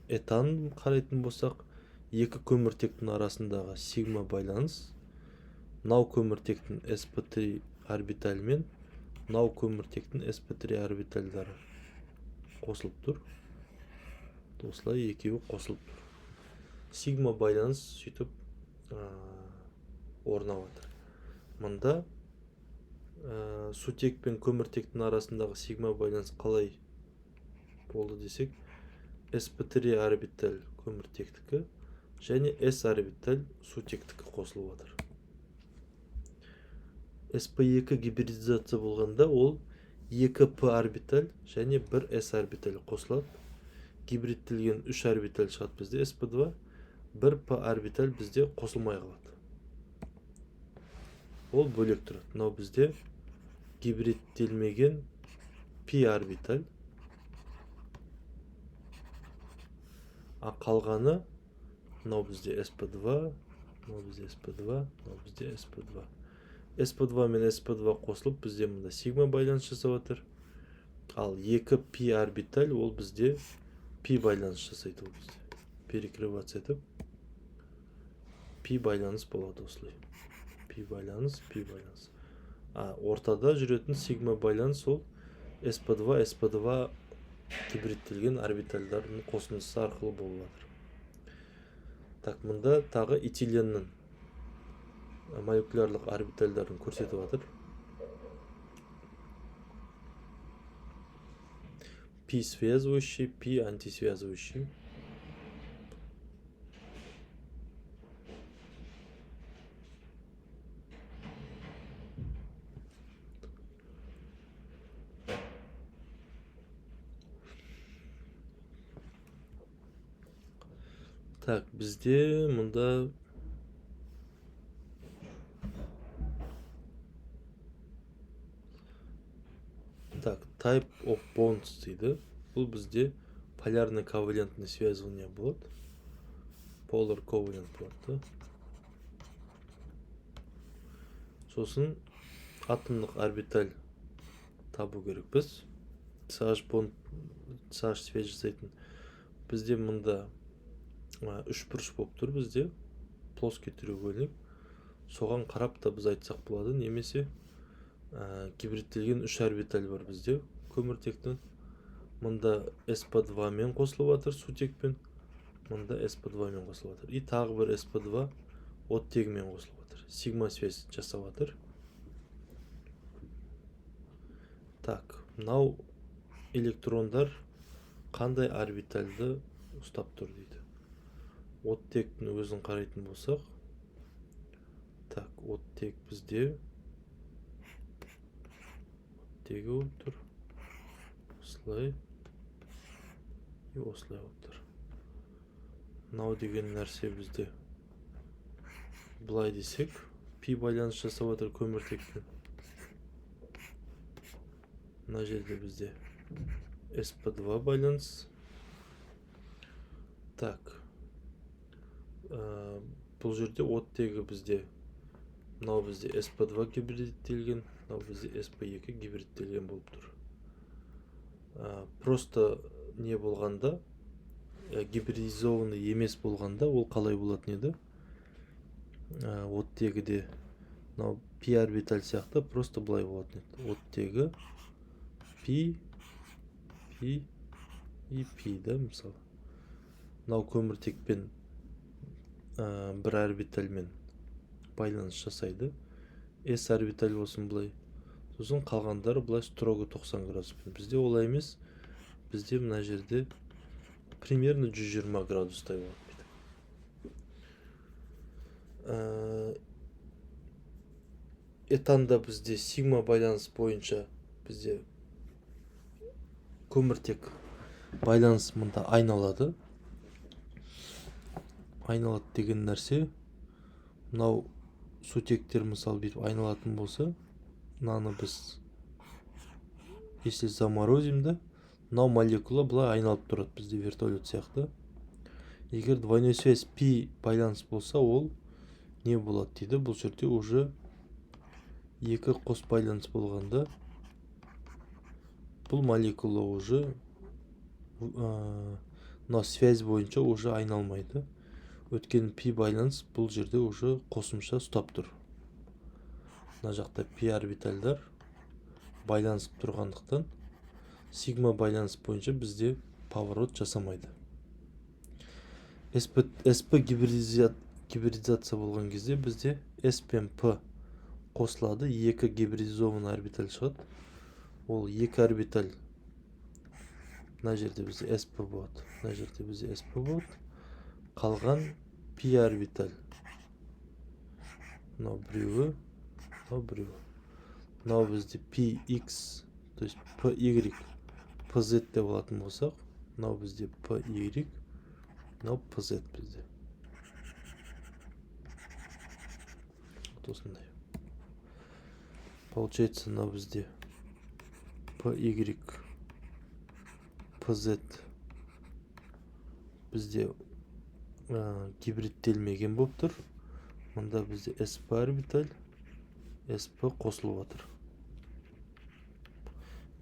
этан қарайтын болсақ, екі көміртектің арасындағы сигма байланыс, мынау көміртектің sp3 орбиталі мен мынау көміртектің sp3 орбитальдары қосылып тұр. Осылай екеуі қосылып тұр. Сигма байланыс сөйтіп орнап жатыр. Мында сутек пен көміртектің арасындағы сигма байланыс қалай болды десек, sp3 орбиталь көміртектікі және s орбиталь сутектікі қосылып жатыр. sp2 гибридизация болғанда ол 2p орбиталь және 1s орбиталь қосылады. Гибридтелген 3 орбиталь шығады бізде sp2, 1p орбиталь бізде қосылмай қалады. Ол бөлек тұрады. Мынау бізде гибридтелмеген p орбиталь. Қалғаны мынау бізде sp2, мынау бізде sp2, мынау бізде sp2. sp2 мен sp2 қосылып бізде мында сигма байланыс жасап жатыр. Ал 2p орбиталь ол бізде p байланыс жасайды, ол бізде. Перекрывация етіп p байланыс болады осылай. p байланыс, p байланыс. Ортада жүретін сигма байланыс ол sp2, sp2 гибридтелген орбитальдардың қосындысы арқылы болып жатыр. Так, мында тағы этиленнің молекулярлық орбитальдарын көрсетіп жатыр. P связывающий, P антисвязывающий. Так, бізде мұнда type of bonds дейді. Бұл бізде полярный ковалентный связывание болады. Polar covalent болады. Сосын атомдық орбиталь табу керек біз. CH bond, CH связь жасайтын. Бізде мұнда үш бұрыш болып тұр бізде. Плоский треугольник. Соған қарап та біз айтсақ болады, немесе гибридтелген 3 орбиталь бар бізде көміртектің. Мұнда sp2 мен қосылып жатыр сутекпен, мұнда sp2 мен қосылып жатыр. И тағы бір sp2 оттегімен қосылып жатыр. Сигма связь жасап жатыр. Так, мынау электрондар қандай орбитальды ұстап тұр дейді. Оттектің өзін қарайтын болсақ, так, оттек бізде оттегі болып тұр. Осылай и осылай болып тұр. Мынау деген нәрсе бізде былай десек, пи байланыс жасап жатыр көміртекпен. Мына жерде бізде sp2 байланыс. Так, бұл жерде оттегі бізде, мынау бізде sp2 гибридтелген, мынау бізде sp2 гибридтелген болып тұр. Просто не болғанда, гибридизованный емес болғанда, ол қалай болатын еді? Оттегі де, мынау пи орбиталь сияқты просто былай болатын еді. Оттегі пи и пи да, мысалы. Мынау көміртекпен бір орбитальмен байланыс жасайды. S орбиталь болсын былай. Сосын қалғандары былай строго 90 градуспен. Бізде олай емес. Бізде мына жерде примерно 120 градустай болады. Этанда бізде сигма байланыс бойынша бізде көміртек байланыс мұнда айналады. айналады деген нәрсе, мынау сутектер мысалы бүйтіп айналатын болса, мынаны біз если заморозим, да, мынау молекула былай айналып тұрады бізде вертолет сияқты. Егер двойной связь пи байланыс болса, ол не болады дейді. Бұл жерде уже екі қос байланыс болғанда бұл молекула уже мына связь бойынша уже айналмайды. Өткен пи байланыс бұл жерде уже қосымша ұстап тұр. Мына жақта пи орбитальдар байланысып тұрғандықтан сигма байланыс бойынша бізде поворот жасамайды. SP гибридизация болған кезде бізде S пен P қосылады, екі гибридизованный орбиталь шығады. Ол екі орбиталь, мына жерде бізде SP болады, мына жерде бізде SP болады. Қалған P орбиталь, мынау біреуі, мынау біреуі. Мынау бізде PX, то есть PY, PZ деп болатын болсақ, мынау бізде PY, мынау PZ бізде. Вот осындай. Получается, мынау бізде PY, PZ бізде гибридтелмеген болып тұр. Мұнда бізде SP орбиталь, SP қосылып жатыр.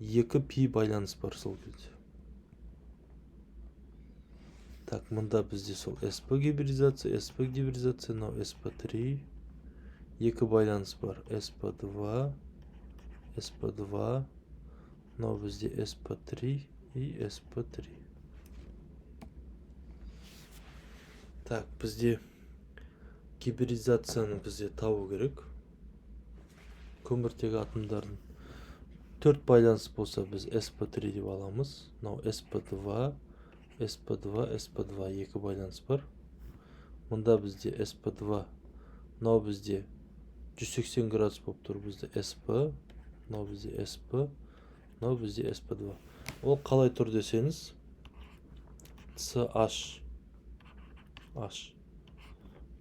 Екі пи байланыс бар сол кезде. Так, мұнда бізде сол SP гибридизация, мынау SP3. Екі байланыс бар. SP2, мынау бізде SP3 и SP3. Так, бізде гибридизацияны бізде табу керек. Көміртегі атомдардың 4 байланыс болса, біз SP3 деп аламыз. Мынау SP2, екі байланыс бар. Мұнда бізде SP2, мынау бізде 180 градус болып тұр, бізде SP, мынау бізде SP, мынау бізде SP2. Ол қалай тұр десеңіз, CH,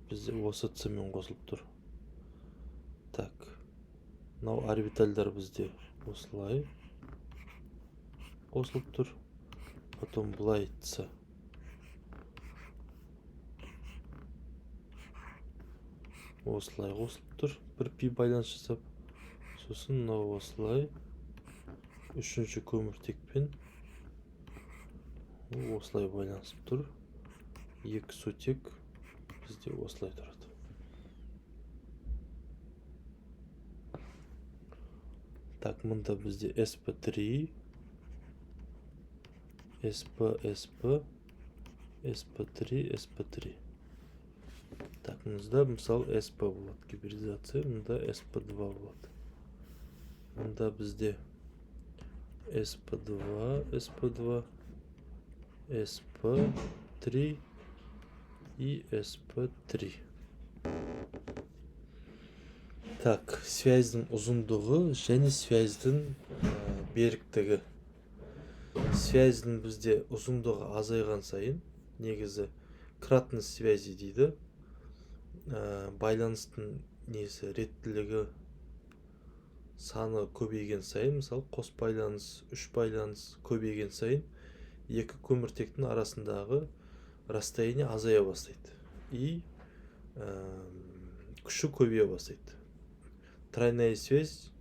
бізде осы С мен қосылып тұр. Так, мынау орбитальдар бізде осылай қосылып тұр. Потом былай С. Осылай қосылып тұр. Бір пи байланыс жасап. Сосын мынау осылай. Үшінші көміртекпен осылай байланысып тұр. Екі сутек бізде осылай тұрады. Так, мұнда бізде SP3, SP3, SP3. Так, мұнда мысал SP болады, гибридизация, мұнда SP2 болады. Мұнда бізде SP2, SP3 и SP3. Так, связьдің ұзындығы және связьдің беріктігі. Связьдің бізде ұзындығы азайған сайын, негізі кратность связи дейді. Байланыстың несі реттілігі саны көбейген сайын, мысалы қос байланыс, үш байланыс көбейген сайын, екі көміртектің арасындағы расстояние азая бастайды. И күші көбейе бастайды. Тройная связь,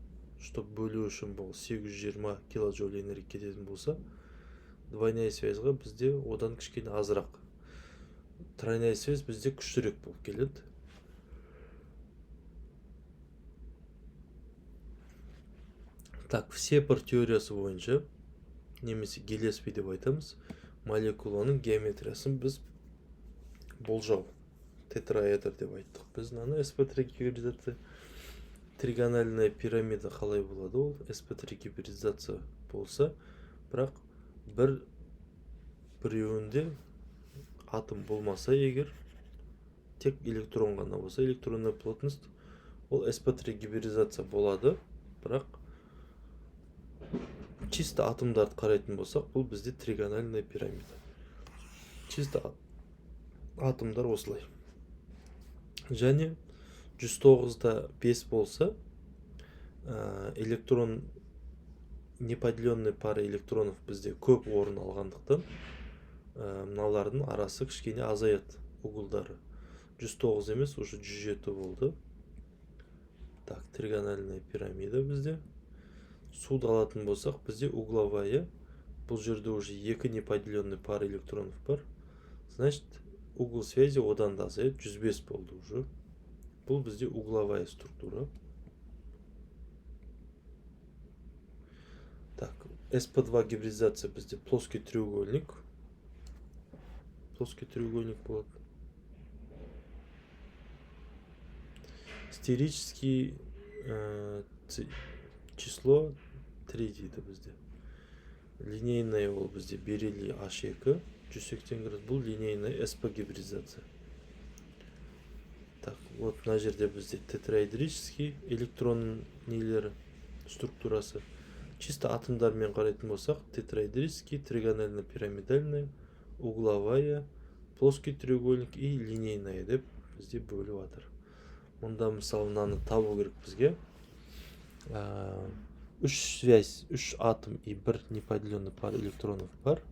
чтобы бөлу үшін бұл 820 килоджоуль энергия кететін болса, двойная связьға бізде одан кішкене азырақ. Тройная связь бізде күштірек болып келеді. Так, Сепар теориясы бойынша, немесе Гиллеспи деп айтамыз, молекуланың геометриясын біз болжау, тетраэдр деп айттық. Біз мынаны SP3 гибридизация, тригональная пирамида қалай болады, ол SP3 гибридизация болса, бірақ біреуінде атом болмаса егер, тек электрон ғана болса, электронная плотность, ол SP3 гибридизация болады, бірақ чисто атомдарды қарайтын болсақ, бұл бізде тригональная пирамида. Чисто атомдар осылай. Және 109-да 5 болса, электрон, неподеленный пара электронов бізде көп орын алғандықтан, мыналардың арасы кішкене азаяды, углдары. 109 емес, уже 107 болды. Так, тригональная пирамида бізде. Суды алатын болсақ, бізде угловая. Бұл жерде уже 2 неподеленный пара электронов бар. Значит, угол связи одан да азаяды, 105 болды уже. Бұл бізде угловая структура. Так, SP2 гибридизация бізде плоский треугольник. Плоский треугольник болады. Стерический число 3 дейді бізде. Линейная ол бізде бериллий H2, 180 градус. Бұл линейная SP гибридизация. Так, вот мына жерде бізде тетраэдрический электрон нелері структурасы. Чисто атомдармен қарайтын болсақ, тетраэдрический, тригонально-пирамидальная, угловая, плоский треугольник и линейная деп бізде бөліп жатыр. Мұнда мысалы мынаны табу керек бізге. 3 связь, 3 атом и 1 неподеленный пара электронов бар.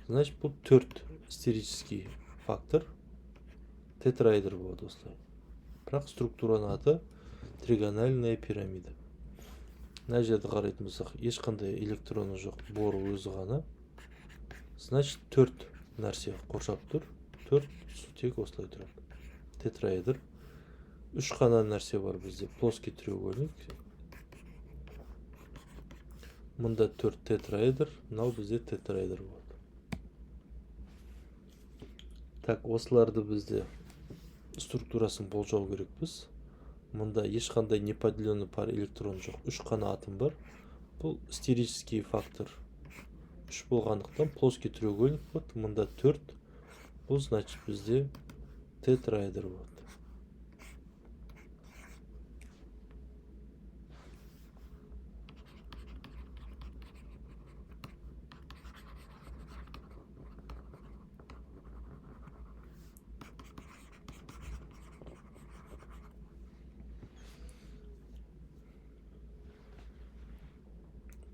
Значит, бұл 4 стерический фактор тетраэдр болады осылай. Бірақ структураның аты тригональная пирамида. Мына жерде қарайтын болсақ, ешқандай электроны жоқ, бор өзі ғана. Значит, 4 нәрсе қоршап тұр. 4 сутек осылай тұрады. Тетраэдр. 3 қана нәрсе бар бізде. Плоский треугольник. Мұнда 4 тетраэдр, мынау бізде тетраэдр болады. Так, осыларды бізде структурасын болжау керекпіз. Мұнда ешқандай неподеленный пара электрон жоқ. 3 қана атом бар. Бұл стерический фактор 3 болғандықтан плоский треугольник болады. Мұнда 4. Бұл значит бізде тетраэдр болады.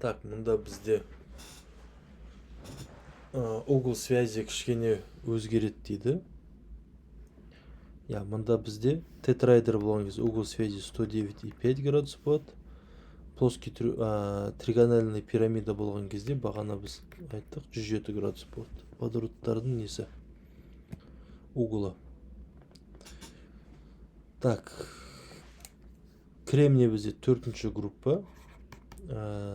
Так, мұнда бізде угол связи кішкене өзгереді дейді. Мұнда бізде тетраэдр болған кезде угол связи 109,5 градус болады. Плоский тригональный пирамида болған кезде бағана біз айттық 107 градус болады. Водородтардың несі? Углы. Так, кремний бізде 4-ші группа.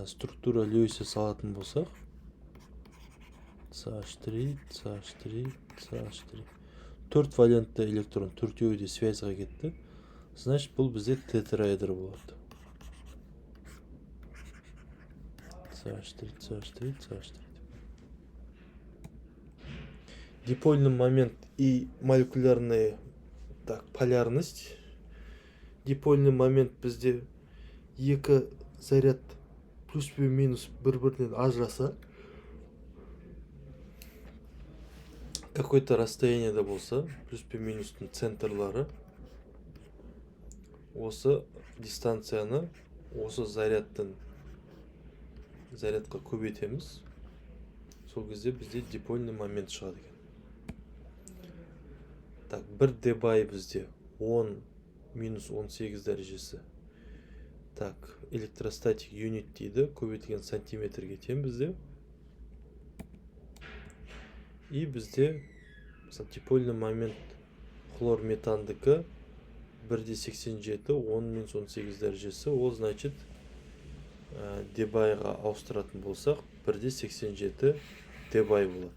Структура Льюиса салатын болсақ, CH3, CH3, CH3. 4 валентті электрон, 4-еуі де связьға кетті. Значит, бұл бізде тетраэдр болады. CH3, CH3, CH3. Дипольный момент и молекулярная полярность. Дипольный момент бізде 2 заряд плюс пен минус бір-бірінен ажыраса, какой-то расстояниеде болса, плюс пен минустың центрлары осы дистанцияны осы зарядқа көбейтеміз. Сол кезде бізде дипольный момент шығады екен. Так, 1 дебай бізде 10 минус 18 дәрежесі. Так, электростатик юнит дейді, көбейтілген сантиметрге тең бізде. И бізде дипольный момент хлор метандікі 1,87, 10 минус 18 дәрежесі. Ол значит, дебайға ауыстыратын болсақ, 1,87 дебай болады.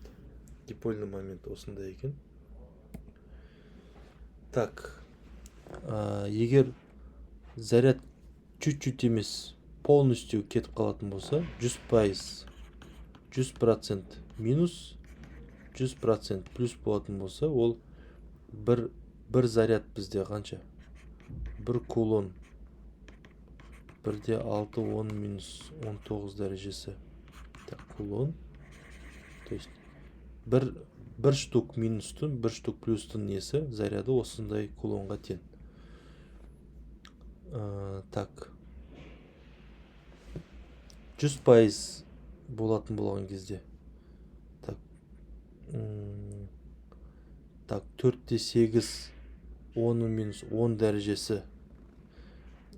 Дипольный момент осындай екен. Так, егер заряд чуть-чуть емес, полностью кетіп қалатын болса, 100% минус, 100% плюс болатын болса, ол бір заряд бізде қанша? 1 кулон 1,6, 10 минус 19 дәрежесі. Так, кулон. То есть, бір штук минустың, бір штук плюстың несі заряды осындай кулонға тең. Так. 100% болатын болған кезде. Так, 4-8 10 минус 10 дәрежесі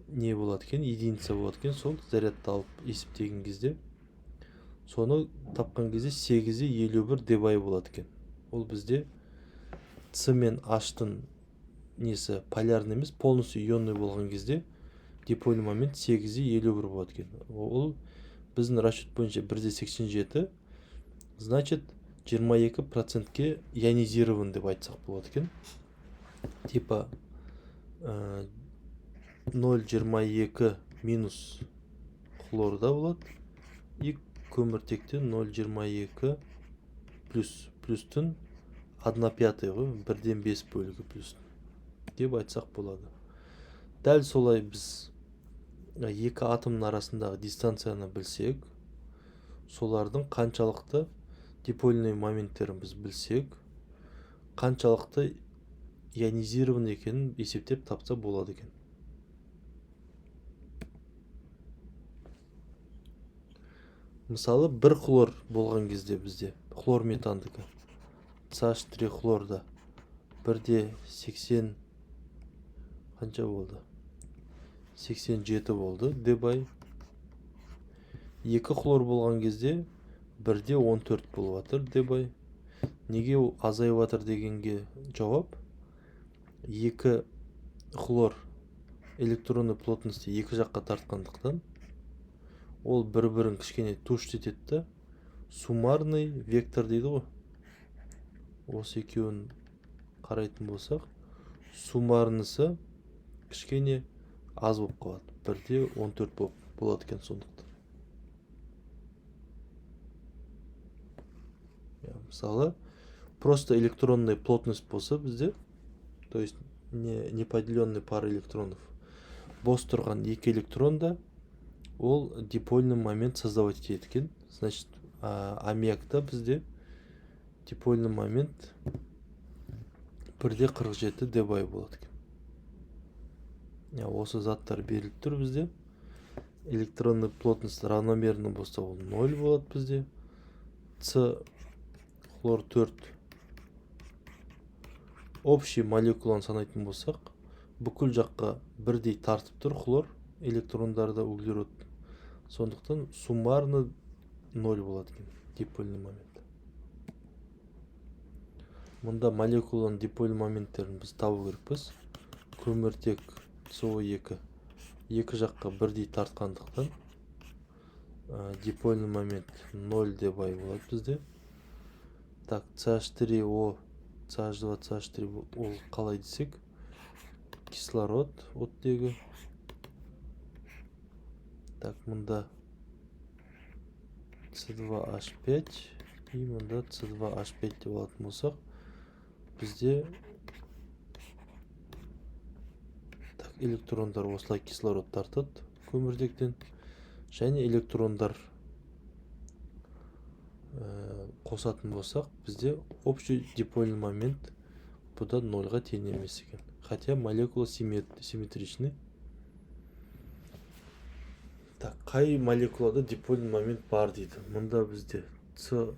не болады екен, единица болады екен, сол зарядты алып есептеген кезде соны тапқан кезде 8-51 дебай болады екен. Ол бізде С мен H-тың несі полярный емес, полностью ионный болған кезде дипольный момент 8-51 болады екен. Ол біздің расчет бойынша 1,87, значит 22%-ке ионизирован деп айтсақ болады екен. Типа 0,22 минус хлорда болады, и көміртекте 0,22 плюстың 1/5 ғой, 1/5 бөлігі плюс деп айтсақ болады. Дәл солай біз екі атомның арасындағы дистанцияны білсек, солардың қаншалықты дипольный моменттерін біз білсек, қаншалықты ионизирован екенін есептеп тапса болады екен. Мысалы, бір хлор болған кезде бізде, хлор метандікі, CH3 хлорда 1/80 қанша болды? 87 болды, дебай. Екі хлор болған кезде 1/14 болып жатыр, дебай. Неге азайып жатыр дегенге жауап, екі хлор электронный плотности екі жаққа тартқандықтан ол бір-бірін кішкене тушь етеді да, суммарный вектор дейді ғой. Осы екеуін қарайтын болсақ, суммарнысы кішкене аз болып қалады, 1/14 болады екен сондықтан. Мысалы, просто электронный плотность болса бізде, то есть неподеленный пара электронов, бос тұрған екі электронда ол дипольный момент создавать етеді екен. Значит, аммиакта бізде дипольный момент 1/47 дебай болады екен. Осы заттар беріліп тұр бізде. Электронный плотность равномерно болса ол 0 болады бізде. С хлор 4 общий молекуланы санайтын болсақ, бүкіл жаққа бірдей тартып тұр хлор электрондарда углерод. Сондықтан суммарно 0 болады екен, дипольный момент. Мұнда молекуланың дипольный моменттерін біз табу керекпіз. Көміртек СО2 екі жаққа бірдей тартқандықтан дипольный момент 0 дебай болады бізде. Так, CH3O, CH2, CH3 ол қалай десек, кислород оттегі. Так, мұнда C2H5 и мұнда C2H5 деп алатын болсақ, бізде электрондар осылай кислород тартады көміртектен, және электрондар қосатын болсақ, бізде общий дипольный момент бұда 0-ға тең емес екен. Хотя молекула симметричный. Так, қай молекулада дипольный момент бар дейді. Мұнда бізде CH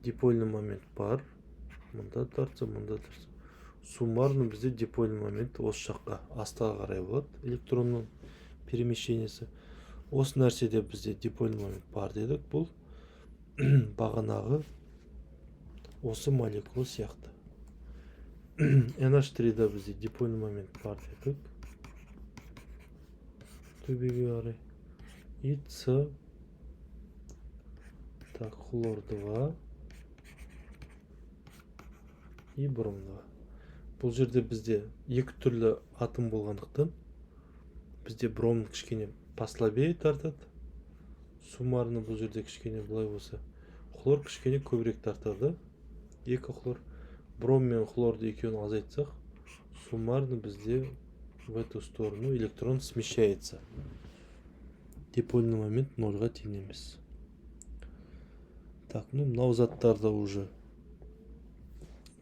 дипольный момент бар. Мұнда тартса, мұнда тартса. Суммарно бізде дипольный момент осы жаққа астаға қарай болады, электронның перемещениесі. Осы нәрседе бізде дипольный момент бар дедік. Бұл бағанағы осы молекула сияқты. NH3-да бізде дипольный момент бар дедік. Төбеге қарай. И С. Так, хлор 2. И бром 2. Бұл жерде бізде екі түрлі атом болғандықтан бізде бром кішкене послабее тартады. Суммарно бұл жерде кішкене былай болса, хлор кішкене көбірек тартады. Екі хлор. Бром мен хлорды екеуін азайтсақ, суммарно бізде в эту сторону электрон смещается. Дипольный момент 0-ға тең емес. Так, ну мынау заттарды уже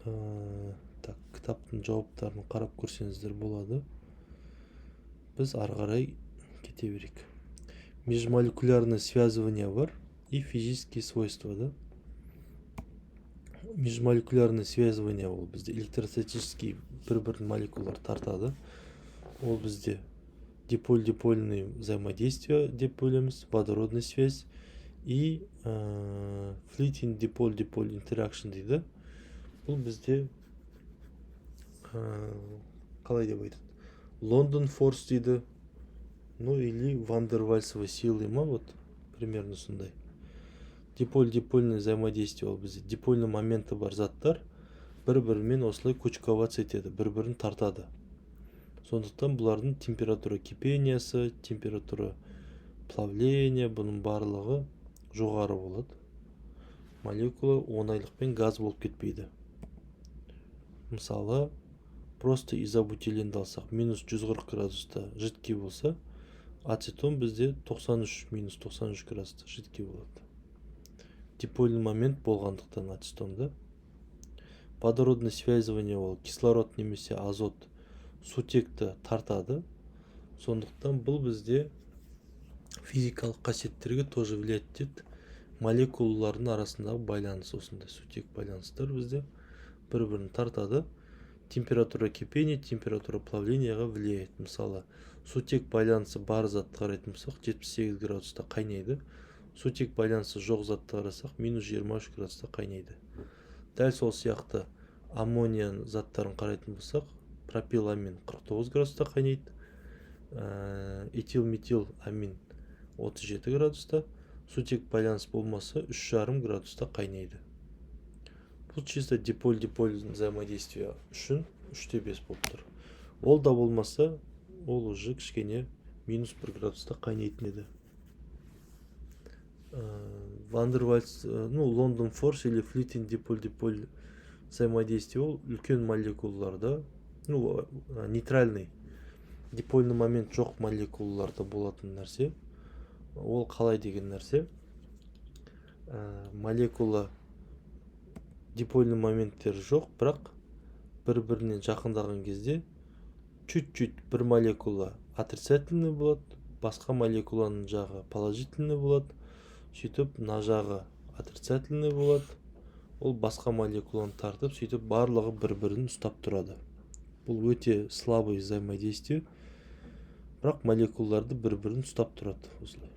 так, кітаптың жауаптарын қарап көрсеңіздер болады. Біз ары қарай кете берейік. Межмолекулярное связывание бар и физические свойства, да? Межмолекулярное связывание ол бізде электростатический бір-бірін молекулалар тартады. Ол бізде диполь-дипольный взаимодействие деп бөлеміз, водородный связь и fleeting диполь-диполь interaction дейді. Бұл бізде қалай деп айтады? Лондон форс дейді. Ну или вандервальсовой силы ма, вот примерно сондай. Диполь-дипольный взаимодействие ол бізде дипольный моменті бар заттар бір-бірімен осылай кучковаться етеді, бір-бірін тартады. Сондықтан бұлардың температура кипениясы, температура плавления, бұның барлығы жоғары болады. Молекула оңайлықпен газ болып кетпейді. Мысалы, просто изобутиленді алсақ, минус 140 градуста жидкий болса, ацетон бізде 93, минус 93 градуста жидкий болады. Дипольный момент болғандықтан ацетонда. Водородный связывание ол кислород немесе азот сутекті тартады. Сондықтан бұл бізде физикалық қасиеттерге тоже влиять етеді. Молекулалардың арасындағы байланыс осындай сутек байланыстар бізде бір-бірін тартады. Температура кипения, температура плавленияға влияет. Мысалы, сутек байланысы бар затты қарайтын болсақ, 78 градуста қайнайды. Сутек байланысы жоқ затты қарасақ, минус 23 градуста қайнайды. Дәл сол сияқты аммония заттарын қарайтын болсақ, пропиламин 49 градуста қайнайды. Этил-метил амин 37 градуста. Сутек байланыс болмаса 3,5 градуста қайнайды. Бұл чисто диполь-диполь взаимодействие үшін 3,5 болып тұр. Ол да болмаса, ол уже кішкене минус 1 градуста қайнайтын еді. Вандервальс, ну, Лондон форс или флитинг диполь-диполь взаимодействие ол үлкен молекулаларда, ну, нейтральный дипольный момент жоқ молекулаларда болатын нәрсе. Ол қалай деген нәрсе? Молекула дипольный моменттері жоқ, бірақ бір-бірінен жақындаған кезде чуть-чуть бір молекула отрицательный болады, басқа молекуланың жағы положительный болады, сөйтіп мына жағы отрицательный болады. Ол басқа молекуланы тартып, сөйтіп барлығы бір-бірін ұстап тұрады. Бұл өте слабый взаимодействие, бірақ молекулаларды бір-бірін ұстап тұрады осылай.